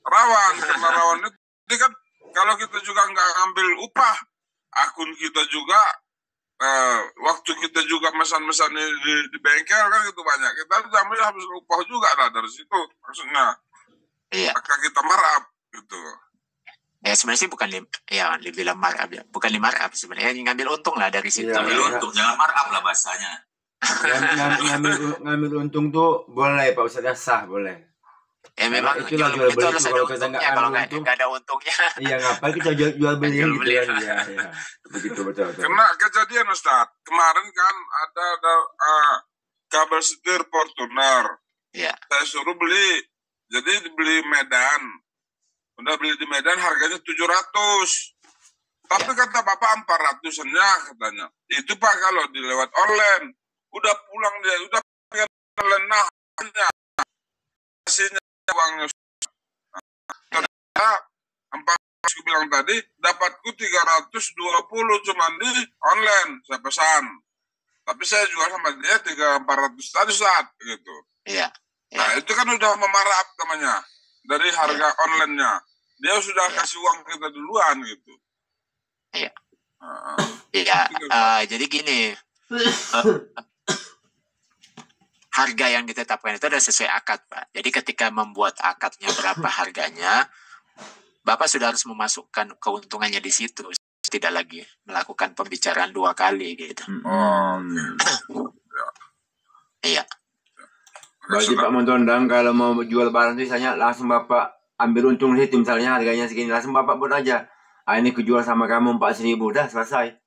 Rawan, karena rawan itu kan kalau kita juga nggak ngambil upah, akun kita juga, waktu kita juga mesan-mesan di bengkel kan itu banyak. Kita harus upah juga lah dari situ maksudnya. Iya. Maka kita markup gitu. Ya sebenarnya sih bukan dibilang markup ya, bukan di markup sebenarnya, ngambil untung lah dari situ. Ngambil untung, jangan markup lah bahasanya. Ngambil untung tuh boleh Pak Ustadz, sah boleh. Ya memang itu harus ada untungnya, kalau nggak ada untungnya. Iya, ngapain kita jual beli gitu kan. Iya. Begitu betul. Karena kejadian Ustaz, kemarin kan ada kabel setir Fortuner. Iya. Saya suruh beli. Jadi dibeli Medan. Udah beli di Medan harganya 700. Tapi kata Bapak 400-nya katanya. Itu Pak kalau dilewat online. Udah pulang dia, udah lenahnya. Hasilnya uangnya. Ternyata 400 bilang tadi, dapatku 320 cuman di online. Saya pesan. Tapi saya jual sama dia 400 tadi saat gitu. Iya. Nah itu kan udah memarkup namanya. Dari harga online-nya. Dia sudah kasih uang kita duluan gitu. Iya. Jadi gini, harga yang ditetapkan itu adalah sesuai akad, Pak. Jadi ketika membuat akadnya berapa harganya, Bapak sudah harus memasukkan keuntungannya di situ. Tidak lagi melakukan pembicaraan 2 kali gitu. Iya. Berarti Pak Mentondang kalau mau jual barang itu misalnya langsung Bapak ambil untung di situ, misalnya harganya segini, langsung Bapak buat aja. Ini kujual sama kamu 4.000, dah selesai.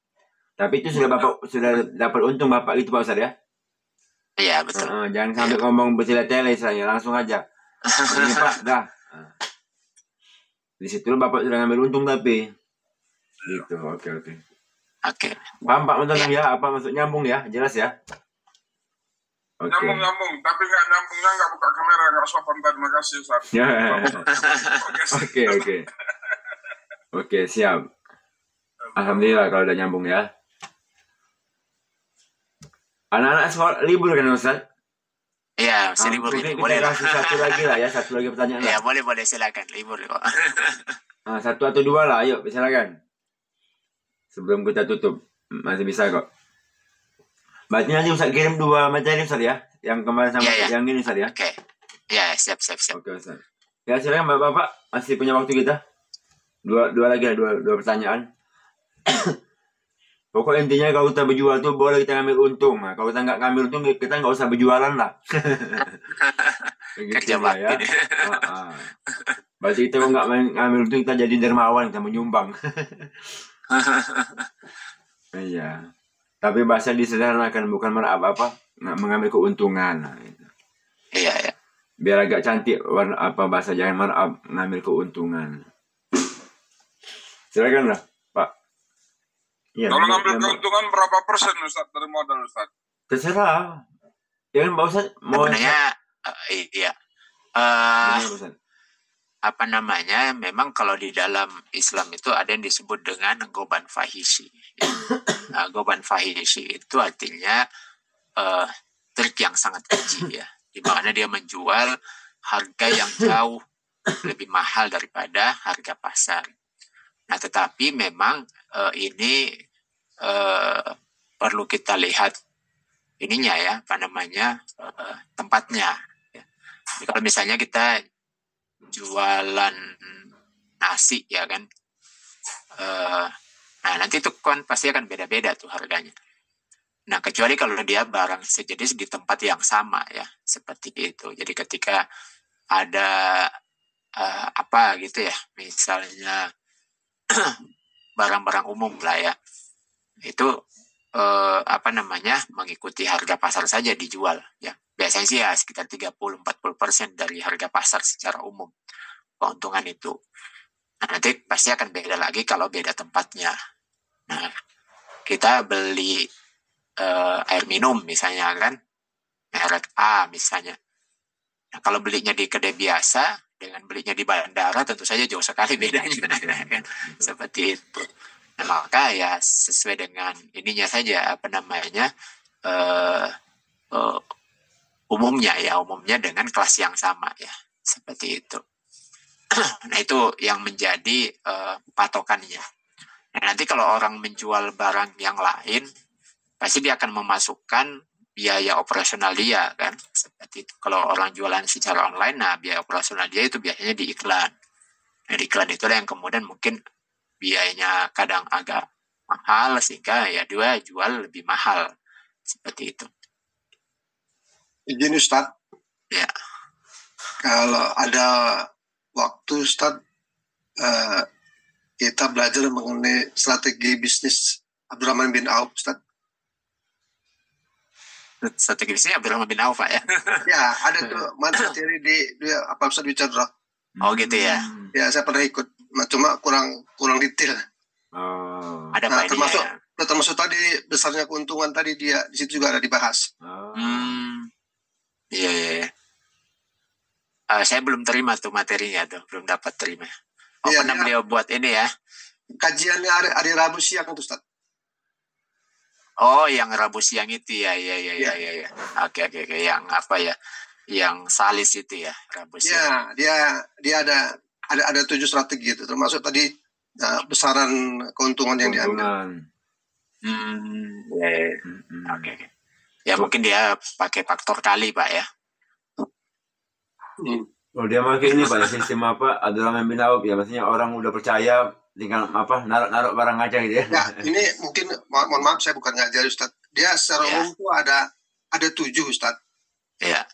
Tapi itu sudah Bapak sudah dapat untung Bapak gitu Pak Ustadz ya? Iya betul. Jangan sampai ngomong bertele-tele istilahnya, langsung aja. Ini Pak, dah. Di situ Bapak sudah ngambil untung tapi. Gitu, oke. Paham Pak Mentondang ya? Apa maksud nyambung ya? Jelas ya? Okay. Nyambung, tapi nggak nyambungnya nggak buka kamera, nggak sopan. Terima kasih Ustaz. Oke, siap. Alhamdulillah kalau udah nyambung ya. Anak-anak sekolah libur kan Ustaz? Iya, masih libur ini. Boleh lah. Satu lagi pertanyaan. Ya, boleh silakan. Libur kok. Satu atau dua lah, ayo silakan. Sebelum kita tutup, masih bisa kok. Berarti nanti Ustaz kirim 2 materi Ustaz ya? Yang kemarin sama yang ini Ustaz ya? Oke. Ya, siap. Oke Ustaz. Ya silakan Bapak, masih punya waktu kita. Dua lagi lah, dua pertanyaan. Pokok intinya kalau kita berjual tuh boleh kita ngambil untung. Nah, kalau kita nggak ngambil untung, kita nggak usah berjualan lah. Kerja bakti. Ya. Berarti kita kalau nggak ngambil untung, kita jadi dermawan, kita menyumbang. Iya. Tapi bahasa disederhanakan, bukan apa mengambil keuntungan. Nah, gitu. Iya. Biar agak cantik warna bahasa, jangan mengambil keuntungan. Silakan lah, Pak. Ya, kalau ngambil keuntungan berapa persen Ustaz dari modal Ustaz? Terserah. Ya kan Pak Ustaz mau memang kalau di dalam Islam itu ada yang disebut dengan goban fahishi. Goban fahishi itu artinya trik yang sangat keji ya, di mana dia menjual harga yang jauh lebih mahal daripada harga pasar. Nah, tetapi memang ini perlu kita lihat ininya ya, tempatnya. Ya. Jadi kalau misalnya kita jualan nasi ya kan, nah nanti itu kan pasti akan beda-beda tuh harganya. Nah, kecuali kalau dia barang sejenis di tempat yang sama ya, seperti itu. Jadi ketika ada gitu ya, misalnya barang-barang umum lah ya, itu mengikuti harga pasar saja dijual ya. Biasanya sih ya sekitar 30-40% dari harga pasar secara umum keuntungan itu. Nah, nanti pasti akan beda lagi kalau beda tempatnya. Nah, kita beli air minum misalnya kan, merek A misalnya. Nah, kalau belinya di kedai biasa dengan belinya di bandara tentu saja jauh sekali bedanya kan? Seperti itu. Nah, maka ya sesuai dengan ininya saja, apa namanya, umumnya dengan kelas yang sama ya, seperti itu. Nah, itu yang menjadi patokannya. Nah, nanti kalau orang menjual barang yang lain, pasti dia akan memasukkan biaya operasional dia kan, seperti itu. Kalau orang jualan secara online, nah biaya operasional dia itu biasanya di iklan. Nah, di iklan itulah yang kemudian mungkin biayanya kadang agak mahal, sehingga ya dia jual lebih mahal, seperti itu. Izin Ustadz, ya, kalau ada waktu Ustadz, kita belajar mengenai strategi bisnis Abdurrahman bin Auf, Ustadz. Strategi bisnis Abdurrahman bin Auf, Pak, ya? Ya, ada tuh materi di apa Ustadz bicara. Oh gitu ya? Ya, saya pernah ikut, cuma kurang detail. Ada nah, termasuk tadi besarnya keuntungan tadi dia di situ juga ada dibahas. Iya. Saya belum terima tuh materinya tuh, belum dapat terima. Pernah beliau buat ini ya? Kajiannya hari Rabu siang tuh, Ustaz. Oh, yang Rabu siang itu ya. Oke. Yang apa ya? Yang salis itu ya, Rabu siang. Ya, dia ada 7 strategi itu, termasuk tadi besaran keuntungan yang diambil. Oke. Ya mungkin dia pakai faktor kali, Pak, ya. Oh, dia pakai ini, Pak, sistem apa? Abdurrahman bin Auf ya, maksudnya orang udah percaya tinggal apa naruh barang aja gitu ya. Ya, ini mungkin mohon maaf saya bukan ngajar Ustaz. Dia secara umum itu ada 7 Ustaz. Iya.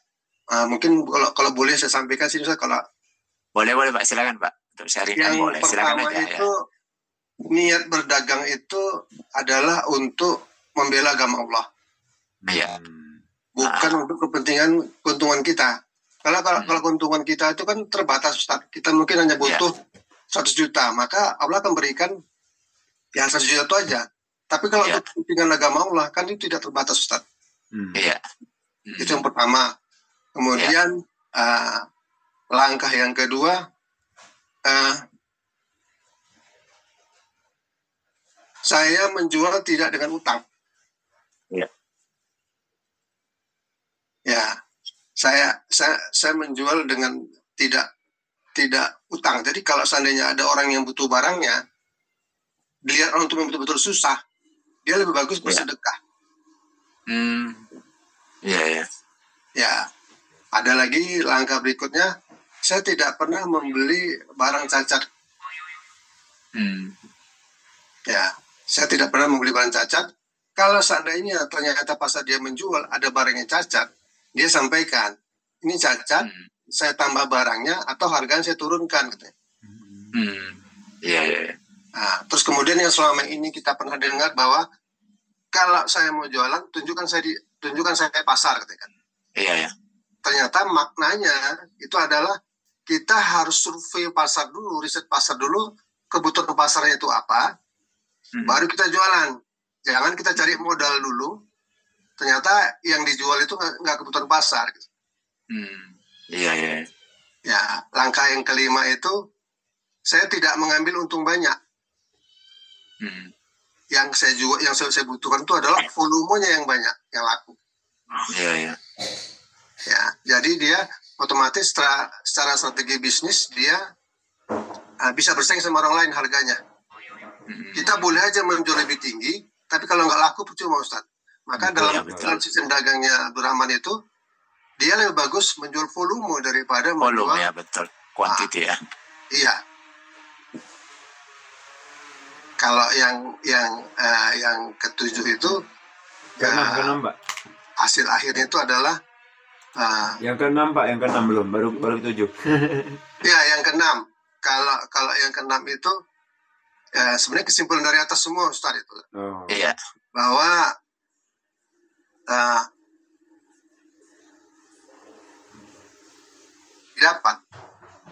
Mungkin kalau boleh saya sampaikan sih Ustaz, kalau boleh Pak, silakan Pak. Untuk sharing boleh, silakan aja. Yang pertama itu niat berdagang itu adalah untuk membela agama Allah. Iya. Bukan untuk keuntungan kita. Kalau keuntungan kita itu kan terbatas, Ustaz. Kita mungkin hanya butuh 100 juta, maka Allah akan berikan ya 100 juta itu aja. Tapi kalau untuk kepentingan agama Allah kan itu tidak terbatas, Ustaz. Iya. Itu yang pertama. Kemudian langkah yang kedua, saya menjual tidak dengan utang. Iya. Ya, saya menjual dengan tidak utang. Jadi kalau seandainya ada orang yang butuh barangnya, dilihat orang itu betul-betul susah, dia lebih bagus bersedekah. Iya. Ya, ada lagi langkah berikutnya, saya tidak pernah membeli barang cacat. Ya, saya tidak pernah membeli barang cacat. Kalau seandainya ternyata pas dia menjual ada barang yang cacat, dia sampaikan, ini cacat, saya tambah barangnya atau harganya saya turunkan. Gitu. Iya. Nah, terus kemudian yang selama ini kita pernah dengar bahwa kalau saya mau jualan, tunjukkan saya pasar, gitu kan. Iya. Ternyata maknanya itu adalah kita harus survei pasar dulu, riset pasar dulu, kebutuhan pasarnya itu apa, baru kita jualan. Jangan kita cari modal dulu, ternyata yang dijual itu nggak kebutuhan pasar. Gitu. Iya. Ya, langkah yang kelima itu saya tidak mengambil untung banyak. Yang saya butuhkan itu adalah volumenya yang banyak, yang laku. Iya. Ya, jadi dia otomatis secara strategi bisnis dia bisa bersaing sama orang lain harganya. Kita boleh aja menjual lebih tinggi, tapi kalau nggak laku percuma, Ustaz. Maka dalam sistem dagangnya Abdurrahman itu dia lebih bagus menjual volume daripada volume, ya betul, quantity ya. Iya. Kalau yang ketujuh itu keenam, Pak. Hasil akhirnya itu adalah yang keenam, Pak, yang keenam belum, baru ketujuh. Ya, yang keenam. Kalau yang keenam itu sebenarnya kesimpulan dari atas semua, Ustaz, itu. Iya. Bahwa dapat,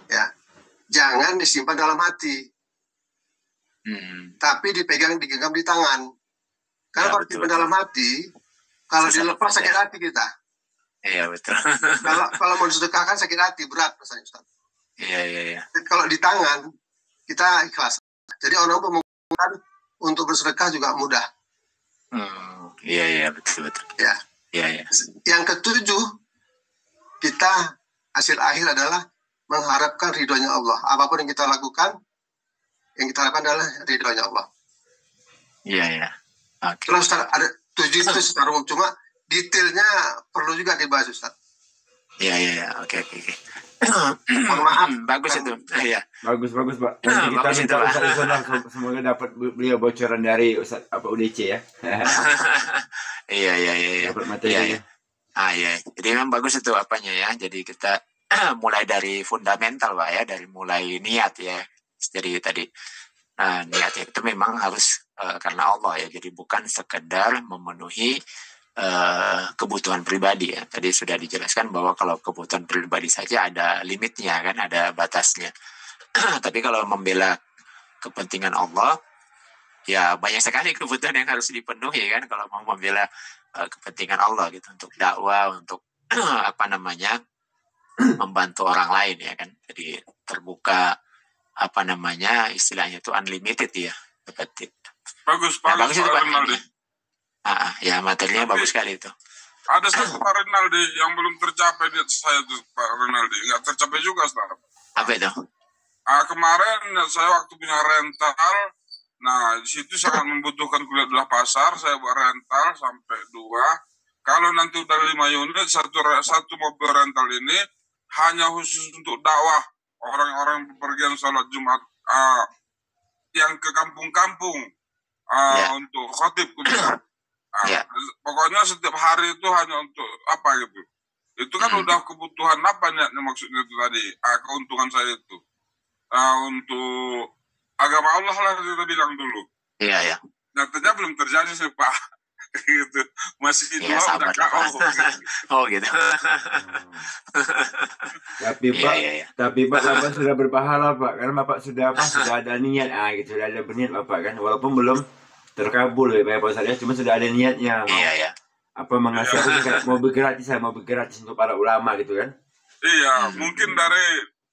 ya, jangan disimpan dalam hati, tapi digenggam di tangan. Karena kalau disimpan dalam hati, kalau dilepas sakit hati kita. Iya, betul. Kalau mau disedekahkan sakit hati, berat rasanya, Ustaz. Iya. Kalau di tangan, kita ikhlas. Jadi orang menggunakan untuk bersedekah juga mudah. Iya, betul. Ya. Iya. Yang ketujuh, kita hasil akhir adalah mengharapkan ridhonya Allah. Apapun yang kita lakukan, yang kita harapkan adalah ridhonya Allah. Iya. Okay. Terus Ustaz, ada 7 itu secara umum, cuma detailnya perlu juga dibahas Ustaz. Iya. Oke. Mohon maaf. Bagus itu. Iya. Bagus Pak. Nanti kita minta Ustaz Isolah, semoga dapat beliau bocoran dari Ustaz UDC ya. Iya. Dapat materi. Iya. Jadi memang bagus itu apanya ya. Jadi kita mulai dari fundamental Pak ya, dari mulai niat ya. Jadi tadi niatnya itu memang harus karena Allah ya. Jadi bukan sekedar memenuhi kebutuhan pribadi ya. Tadi sudah dijelaskan bahwa kalau kebutuhan pribadi saja ada limitnya kan, ada batasnya. Tapi kalau membela kepentingan Allah, ya banyak sekali kebutuhan yang harus dipenuhi kan kalau mau membela kepentingan Allah gitu, untuk dakwah, untuk membantu orang lain ya kan. Jadi terbuka istilahnya itu unlimited ya. Bagus Pak Rinaldi. Ya materinya bagus sekali itu. Ada satu Pak Rinaldi yang belum tercapai di saya tuh Pak Rinaldi, nggak tercapai juga sekarang. Apa itu? Kemarin saya waktu punya rental, nah di situ sangat membutuhkan kuliah belah pasar, saya buat rental sampai 2. Kalau nanti udah 5 unit, satu mobil rental ini hanya khusus untuk dakwah orang-orang bepergian sholat Jumat yang ke kampung-kampung untuk khotib pokoknya setiap hari itu hanya untuk apa gitu. Itu kan udah kebutuhan apa niatnya maksudnya itu tadi. Keuntungan saya itu untuk agama Allah lah kita bilang dulu. Iya. Nyatanya belum terjadi sih Pak. Gitu. Masih itu udah KO. Gitu. Tapi Pak Bapak sudah berpahala Pak, karena Bapak sudah ada niat gitu, sudah ada berniat Bapak kan, walaupun belum terkabul ya Pak Ustaz, cuma sudah ada niatnya. Iya. Mengasih aku mau bergratis untuk para ulama gitu kan. Iya, mungkin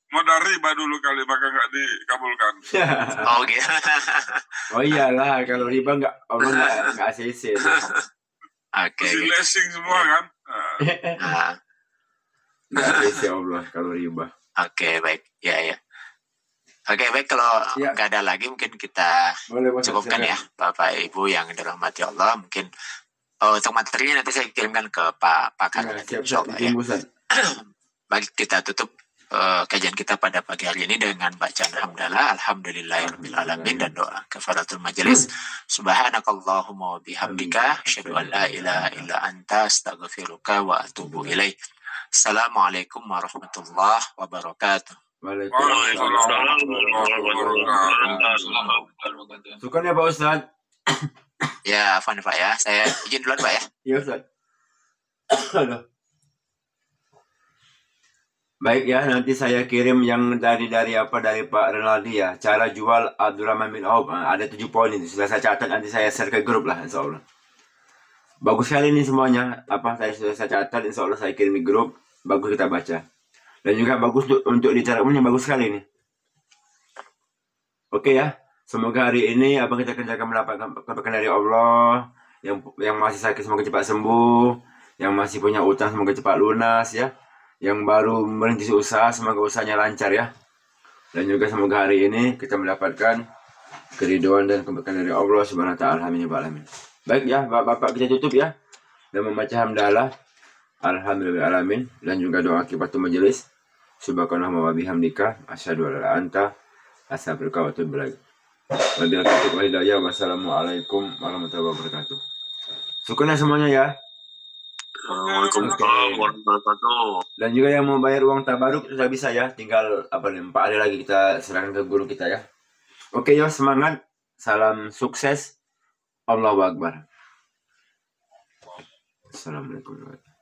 mau dari riba dulu kali, maka nggak dikabulkan. Gitu. Oh iyalah, kalau riba Allah nggak ACC. Oke. Blessing semua kan. Nggak ACC Allah kalau riba. Oke, baik. Ya. Oke, baik, kalau nggak ada lagi mungkin kita cukupkan ya Bapak Ibu yang dirahmati Allah. Mungkin untuk materinya nanti saya kirimkan ke Pak Pakar. Insyaallah ya. Baik, kita tutup kajian kita pada pagi hari ini dengan bacaan hamdalah, alhamdulillahirabbil alamin, dan doa kafaratul majelis. Subhanakallahumma wa bihamdika asyhadu an la ilaha illa anta astaghfiruka wa atubu ilaik. Assalamualaikum warahmatullahi wabarakatuh. Waalaikumsalam. Syukur ya Pak Ustaz. Ya, Afwan Pak ya. Saya izin duluan Pak ya. Iya Ustaz. Baik ya, nanti saya kirim yang dari Pak Rinaldi ya. Cara jual Abdurrahman bin Auf. Ada 7 poin ini. Sudah saya catat, nanti saya share ke grup lah insyaallah. Bagus sekali ini semuanya. Sudah saya catat, insyaallah saya kirim di grup. Bagus kita baca. Dan juga bagus untuk di cara umumnya, bagus sekali ini. Oke ya. Semoga hari ini abang kita kerjakan mendapatkan kebaikan dari Allah. Yang masih sakit semoga cepat sembuh. Yang masih punya utang semoga cepat lunas ya. Yang baru merintis usaha semoga usahanya lancar ya. Dan juga semoga hari ini kita mendapatkan keridhaan dan kebaikan dari Allah Subhanahu wa taala. Amin ya rabbal alamin. Baik ya, Bapak kita tutup ya. Dan membaca hamdalah alhamdulillah alamin, dan juga doa kifatul majelis. Subhanallah wa bihamdika asyhadu an la ilaha illa anta astaghfiruka wa atubu ilaik. Wassalamualaikum warahmatullahi wabarakatuh. Syukurnya semuanya ya. Waalaikumsalam warahmatullahi wabarakatuh. Dan juga yang mau bayar uang tabaruk sudah bisa ya, tinggal 4 hari lagi kita serahkan ke guru kita ya. Oke ya, semangat, salam sukses, Allahu Akbar. Assalamualaikum warahmatullahi wabarakatuh.